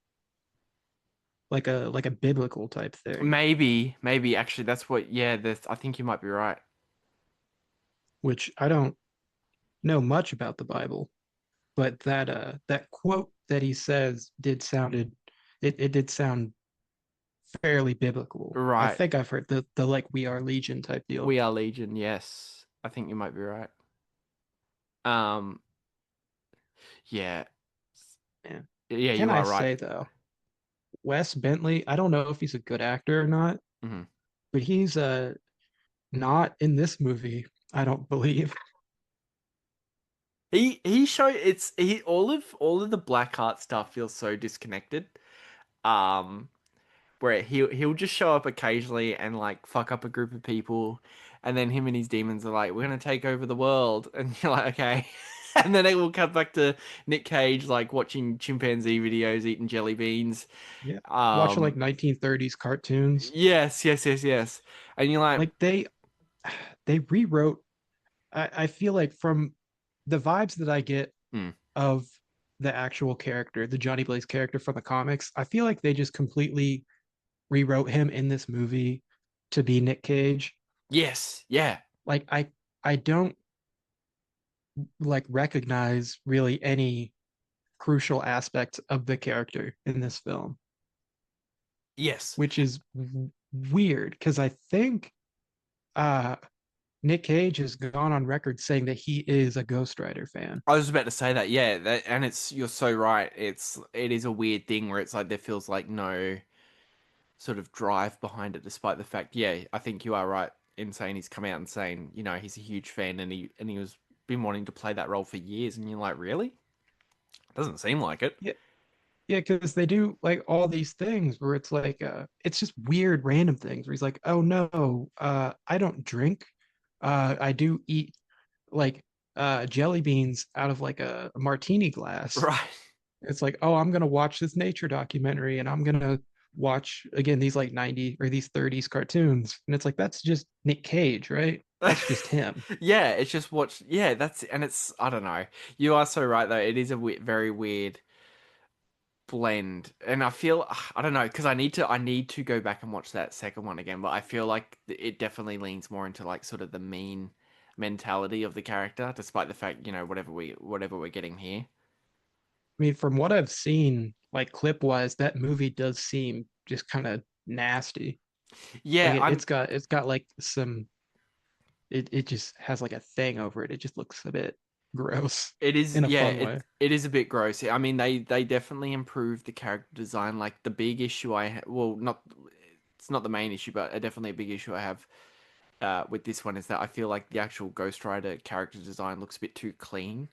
like a biblical type thing, Maybe actually that's what. Yeah, I think you might be right. which I don't know much about the Bible, but that quote that he says it did sound fairly biblical. I Right. think I've heard the like we are legion type deal. We are Legion. Yes, I think you might be right. Um. Yeah. Man. Yeah, Can you I are right. say though, Wes Bentley, I don't know if he's a good actor or not, Hmm. but he's not in this movie, I don't believe. He show it's he all of the Blackheart stuff feels so disconnected. Um, where he'll just show up occasionally and like fuck up a group of people, and then him and his demons are like, "We're gonna take over the world," and you're like, "Okay," and then it will cut back to Nick Cage like watching chimpanzee videos, eating jelly beans. Yeah. Watching like Um, 1930s cartoons. yes, yes, yes, yes, and you're like, Like they rewrote I feel like from the vibes that I get hmm, of the actual character, the Johnny Blaze character from the comics, I feel like they just completely rewrote him in this movie to be Nick Cage. yes, yeah, Like I don't like recognize really any crucial aspects of the character in this film, yes. which is weird because I think uh Nick Cage has gone on record saying that he is a Ghost Rider fan. I was about to say that, yeah, and you're so right. It is a weird thing where it's like there feels like no sort of drive behind it, despite the fact, yeah, I think you are right in saying he's come out and saying, he's a huge fan and he was been wanting to play that role for years, and you're like, really? Doesn't seem like it. Yeah, yeah, because they do like all these things where it's like it's just weird random things where he's like, oh no, I don't drink. I do eat like jelly beans out of like a martini glass. Right. It's like, oh, I'm gonna watch this nature documentary and I'm gonna watch again these like 90 or these 30s cartoons. And it's like that's just Nick Cage, right? That's just him. Yeah, it's just yeah, and it's, I don't know. You are so right though. It is a very weird blend, and I feel, I don't know, because I need to go back and watch that second one again, but I feel like it definitely leans more into like sort of the mean mentality of the character, despite the fact, whatever we're getting here. I mean, from what I've seen, like clip wise, that movie does seem just kind of nasty. Like Yeah, it's got like some it just has like a thing over it. It just looks a bit. gross It is, in a yeah, fun way. it is a bit gross. I mean, they definitely improved the character design. Like the big issue well, not it's not the main issue, but definitely a big issue I have with this one is that I feel like the actual Ghost Rider character design looks a bit too clean.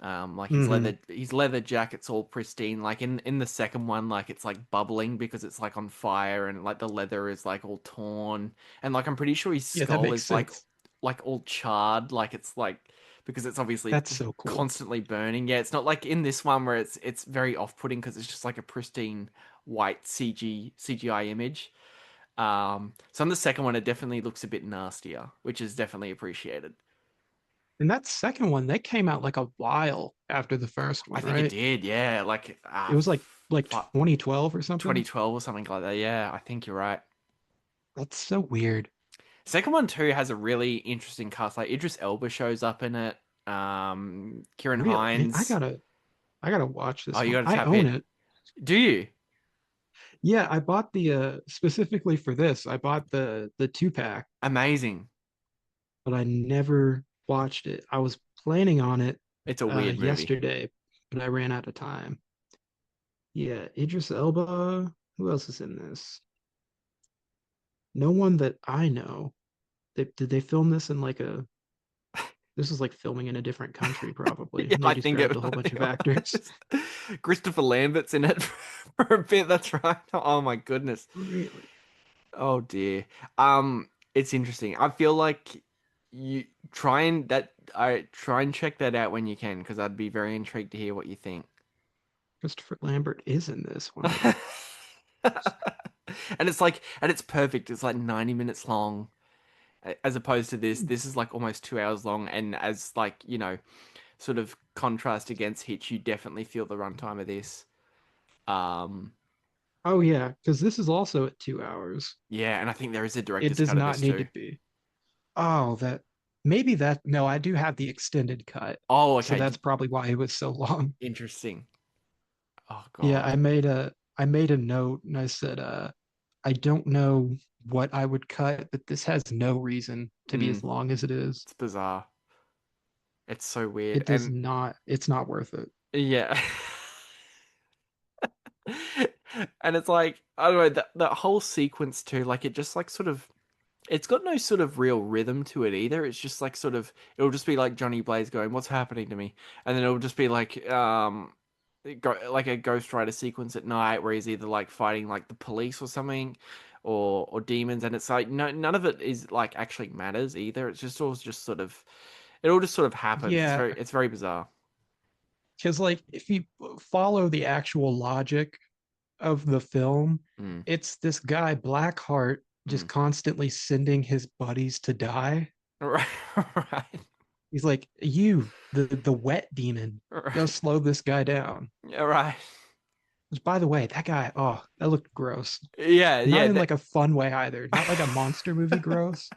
Like Hmm. his leather jacket's all pristine. Like in the second one, like it's like bubbling because it's like on fire and like the leather is like all torn. And like I'm pretty sure his Yeah, that skull makes is sense. like all charred. Like it's like because it's obviously That's so cool. constantly burning. Yeah, it's not like in this one where it's very off-putting because it's just like a pristine white CGI image. So on the second one, it definitely looks a bit nastier, which is definitely appreciated. And that second one, that came out like a while after the first I one, think it right? did, yeah, like It was like 2012 or something. 2012 or something like that. Yeah, I think you're right. That's so weird. Second one too has a really interesting cast. Like Idris Elba shows up in it. Kieran Real, man, Hines. I gotta watch Oh, this you one. got to I tap own in. it. Do you? Yeah, I bought the specifically for this. I bought the 2-pack, Amazing. but I never watched it. I was planning on it It's a weird movie. yesterday, but I ran out of time. Yeah, Idris Elba. Who else is in this? No one that I know. Did they film this in like a this is like filming in a different country probably, Yeah, and they just grabbed a whole I bunch think of it actors. was. Christopher Lambert's in it for a bit. That's right. Oh my goodness. Really? Oh dear. It's interesting. I feel like you I try and check that out when you can, because I'd be very intrigued to hear what you think. Christopher Lambert is in this one. And it's perfect. It's like 90 minutes long, as opposed to this. This is like almost 2 hours long, and as like, sort of contrast against Hitch, you definitely feel the runtime of this. Um, Oh yeah, because this is also at 2 hours. yeah, and I think there is a It director's does cut of not this need to too. be. Oh, that maybe that no, I do have the extended cut. Oh, So okay. that's probably why it was so long. Interesting. Oh Yeah, God. I made a note and I said I don't know what I would cut, but this has no reason to be Mm, as long as it is. it's bizarre. It's so weird. It does And not, it's not worth it. yeah. And it's like, I don't know, that whole sequence too, like it just like sort of it's got no sort of real rhythm to it either. It's just like sort of it'll just be like Johnny Blaze going, "What's happening to me?" And then it'll just be like like a Ghost Rider sequence at night where he's either like fighting like the police or something, or demons, and it's like no, none of it is like actually matters either. It's just all just sort of it all just sort of happens. Yeah, It's very bizarre. because like if you follow the actual logic of the film, Mm, it's this guy Blackheart just mm. constantly sending his buddies to die. Right, right, He's like, you, the wet demon, go right. slow this guy down. Yeah, right. Which, by the way, that guy, oh, that looked gross. Yeah, Not yeah. in like a fun way either. Not like a monster movie gross.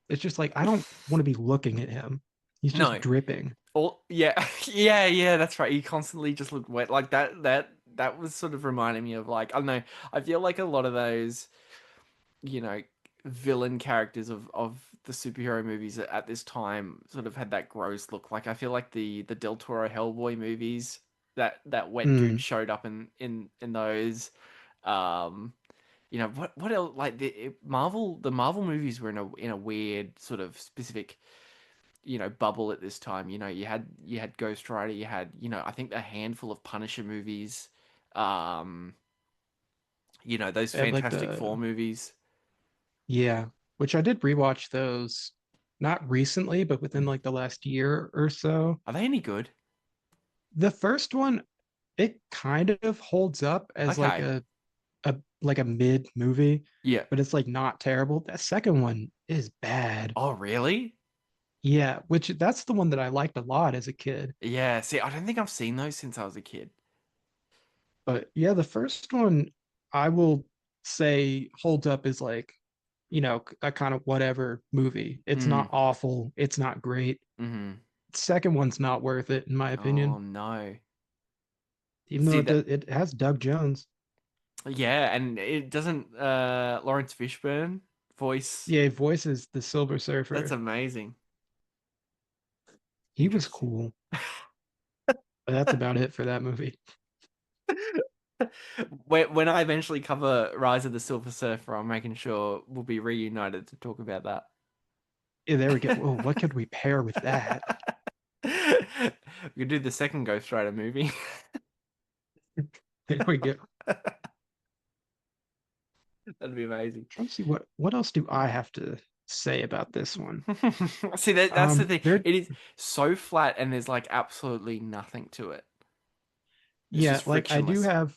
It's just like I don't want to be looking at him. He's just No. dripping. Oh, yeah, yeah. That's right. He constantly just looked wet. Like that was sort of reminding me of like I don't know. I feel like a lot of those, you know, villain characters of the superhero movies at this time sort of had that gross look. Like I feel like the Del Toro Hellboy movies, that wet dude Mm. showed up in those. Um, what else? Like the Marvel movies were in a weird sort of specific, bubble at this time. You had Ghost Rider, you had, I think a handful of Punisher movies, um, those They had like Fantastic Four movies. yeah, which I did rewatch those not recently, but within Mm. like the last year or so. Are they any good? The first one, it kind of holds up as like Okay. a mid movie, Yeah. but it's like not terrible. That second one is bad. Oh, really? Yeah, which that's the one that I liked a lot as a kid. Yeah. See, I don't think I've seen those since I was a kid. But yeah, the first one I will say holds up as like, a kind of whatever movie. It's Mm. not awful, it's not great. Hmm. Second one's not worth it in my Oh opinion, no. even though See that? it has Doug Jones. Yeah, and it doesn't. Lawrence Fishburne voice. Yeah, he voices the Silver That's Surfer. amazing. He was Interesting. cool. That's about it for that movie. When I eventually cover Rise of the Silver Surfer, I'm making sure we'll be reunited to talk about that. Yeah, there we go. Oh, what could we pair with that? We could do the second Ghost Rider movie. There we go. That'd be amazing. Trying to see what else do I have to say about this one. See, that's the thing. There, It is so flat, and there's like absolutely nothing to it. It's yeah, just like frictionless.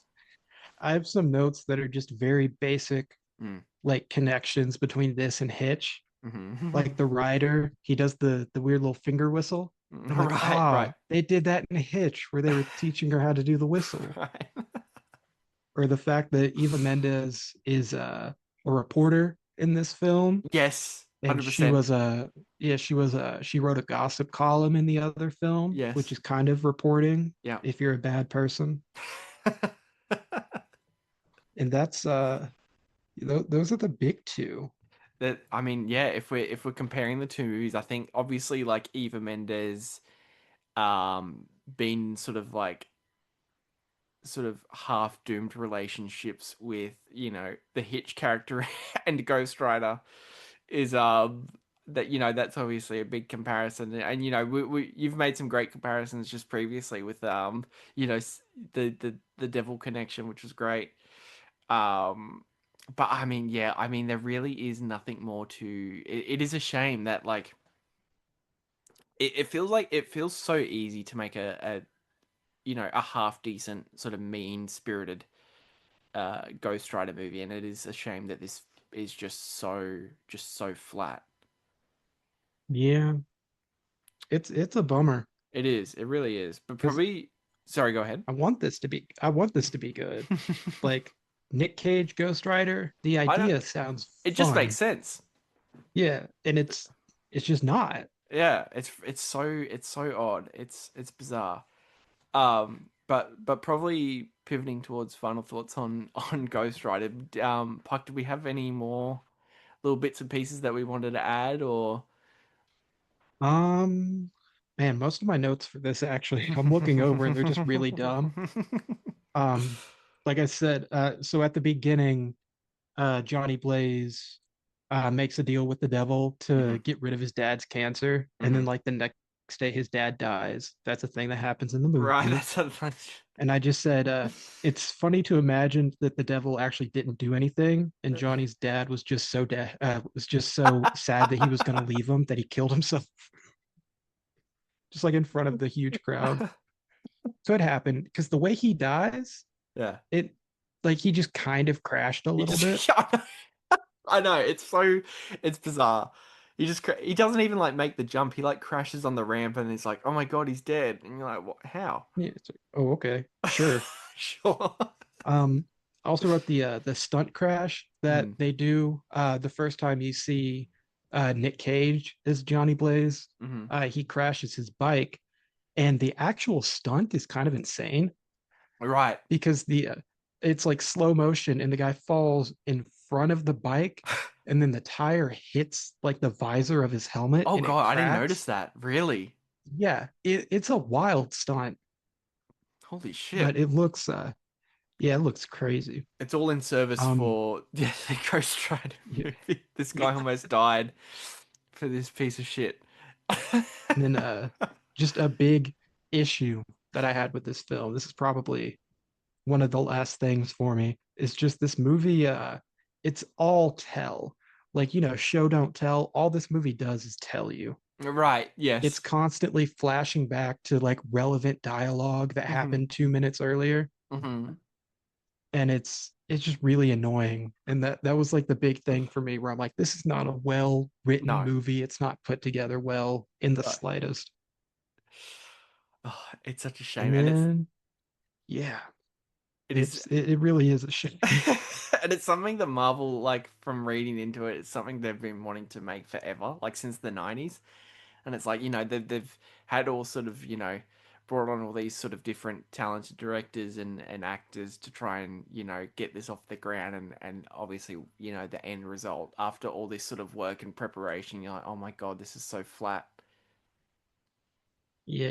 I have some notes that are just very basic, Mm. like connections between this and Hitch. Hmm. Like the rider, he does the weird little finger whistle. I'm like, Right, right. ah, they did that in Hitch where they were teaching her how to do the whistle. Right. Or the fact that Eva Mendes is a reporter in this film, Yes, and 100%. she wrote a gossip column in the other film, which Yes. is kind of reporting Yeah. if you're a bad person. And that's those are the big two. That I mean, yeah, if we're comparing the two movies, I think obviously like Eva Mendes been sort of half doomed relationships with, the Hitch character and Ghost Rider is that that's obviously a big comparison. And you've made some great comparisons just previously with the devil connection, which was great. But I mean, yeah, I mean there really is nothing more to it is a shame that like it feels so easy to make a half decent sort of mean spirited Ghost Rider movie, and it is a shame that this is just so flat. Yeah, it's a bummer It is. It really is. But because probably. Sorry, go ahead. I want this to be good. Like Nick Cage Ghost Rider, the I don't. idea sounds It just makes fun. sense. Yeah, and it's just not. Yeah, it's so odd. It's bizarre. But probably pivoting towards final thoughts on on Ghost Rider. Puck, do we have any more little bits and pieces that we wanted to add, or? Um, Man, most of my notes for this actually, I'm looking over and they're just really dumb. Um, like I said, so at the beginning, Johnny Blaze makes a deal with the devil to Mhm, get rid of his dad's cancer, and then mhm. like the next day his dad dies. That's a thing that happens in the Right, movie. that's a bunch. And I just said, it's funny to imagine that the devil actually didn't do anything, and Johnny's dad was just so sad that he was going to leave him that he killed himself, just like in front of the huge crowd. So it happened because the way he dies, Yeah. it like he just kind of crashed a He little bit. just, I know, it's bizarre. He doesn't even like make the jump. He like crashes on the ramp and it's like, oh my God, he's dead. And you're like, what? How? Yeah, it's like, oh, okay, sure. Sure. Um, I also wrote the stunt crash that Mm, they do the first time you see Nick Cage as Johnny Blaze. hmm. He crashes his bike, and the actual stunt is kind of insane Right. because the it's like slow motion, and the guy falls in front of the bike, and then the tire hits like the visor of his helmet, Oh and it God, I didn't notice cracks. that. Really? Yeah, it's a wild stunt, Holy shit. but it looks yeah, it looks crazy. It's all in service Um, for the Ghost Rider yeah, movie. This yeah. guy almost died for this piece of shit. And then just a big issue that I had with this film. This is probably one of the last things for me. Is just this movie it's all tell. Like, show don't tell. All this movie does is tell you. Right, It's yes. constantly flashing back to like relevant dialogue that Hmm. happened 2 minutes earlier. Hmm. And it's just really annoying. And that was like the big thing for me where I'm like, this is not a well written No. movie. It's not put together well in the No. slightest. Oh, it's such a shame. And And then yeah, it is it really is a shame. and it's something that Marvel, like from reading into it, it's something they've been wanting to make forever, like since the 90s. And it's like, they've had all sort of, brought on all these sort of different talented directors and actors to try and, get this off the ground. And obviously, the end result after all this sort of work and preparation, you're like, oh my God, this is so flat. Yeah,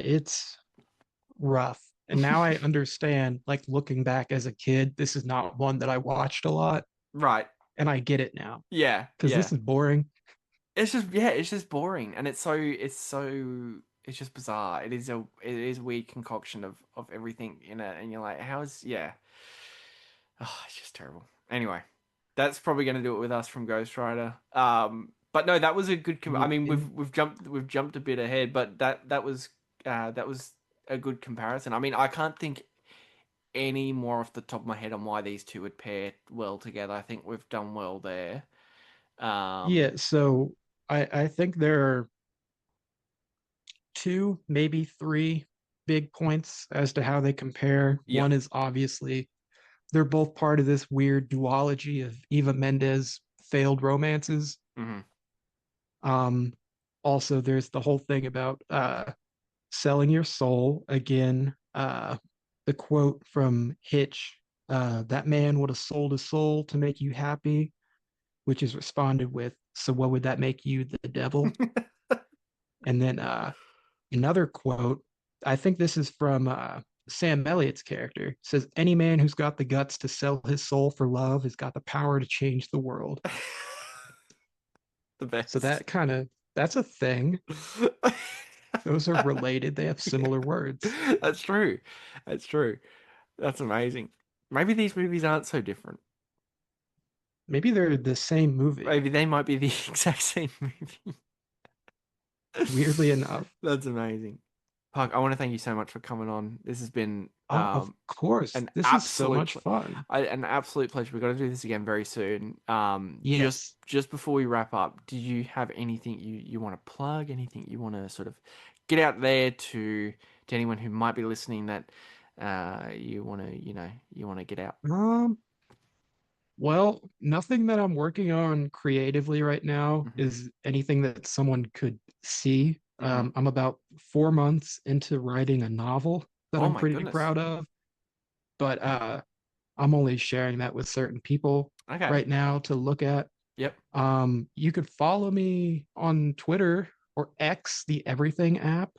rough. And now I understand, like looking back as a kid, this is not one that I watched a lot, Right. and I get it now Yeah. because Yeah. this is boring. It's just boring, and it's just bizarre. It is a weird concoction of everything in it, and you're like, how is oh, it's just terrible. Anyway, that's probably going to do it with us from Ghost Rider. But no, that was a good. I mean, Yeah. we've jumped a bit ahead, but that was a good comparison. I mean, I can't think any more off the top of my head on why these two would pair well together. I think we've done well there. Yeah, so I think there are two, maybe three big points as to how they compare. Yep. One is obviously they're both part of this weird duology of Eva Mendes failed romances. Hmm. Um, Also, there's the whole thing about selling your soul. Again, the quote from Hitch, that man would have sold his soul to make you happy, which is responded with, so what would that make you, the devil? And then another quote, I think this is from Sam Elliott's character, says, any man who's got the guts to sell his soul for love has got the power to change the world. The So best. that's a thing. Those are related. They have similar words. That's true. That's true. That's amazing. Maybe these movies aren't so different. Maybe they're the same movie, Maybe they might be the exact same movie. weirdly enough. That's amazing. Park, I want to thank you so much for coming on. This has been Oh, of course. an This is so absolute much fun. an absolute pleasure. We've got to do this again very soon. Yes. Just before we wrap up, do you have anything you want to plug? Anything you want to sort of get out there to anyone who might be listening that you want to you want to get out? Um, well, nothing that I'm working on creatively right now Hmm. is anything that someone could see. Hmm. I'm about 4 months into writing a novel that Oh I'm my pretty goodness. proud of, but I'm only sharing that with certain people Okay. right now to look at. Yep. You could follow me on Twitter or X, the everything app,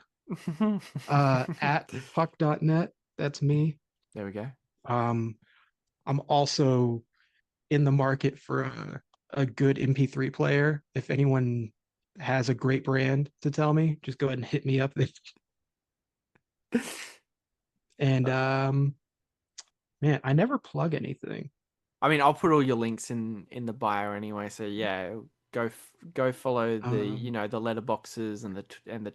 at puck.net. That's me. There we go. Um, I'm also in the market for a good MP3 player. If anyone has a great brand to tell me, just go ahead and hit me up. And man, I never plug anything. I mean, I'll put all your links in the bio anyway. So yeah, go follow the Um, the letterboxes and the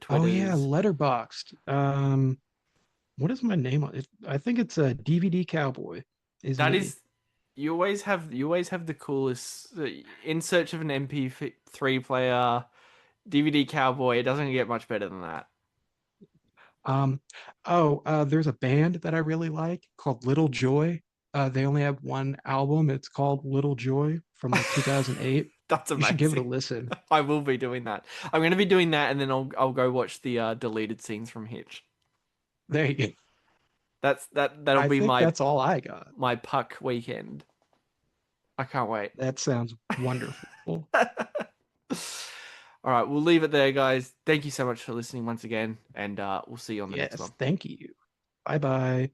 oh yeah, Twitters. Letterboxed. What is my name on it? I think it's a DVD Cowboy. Is That me. is, you always have the coolest. In search of an MP3 player, DVD cowboy. It doesn't get much better than that. Um, there's a band that I really like called Little Joy. They only have one album. It's called Little Joy from like 2008. That's You should give it a amazing. listen. I will be doing that. I'm going to be doing that, and then I'll go watch the deleted scenes from Hitch. There you go. That'll I be think that's all I got. my puck weekend. I can't wait. That sounds wonderful. All right, we'll leave it there, guys. Thank you so much for listening once again, and we'll see you on the next Yes, one. thank you. Bye bye.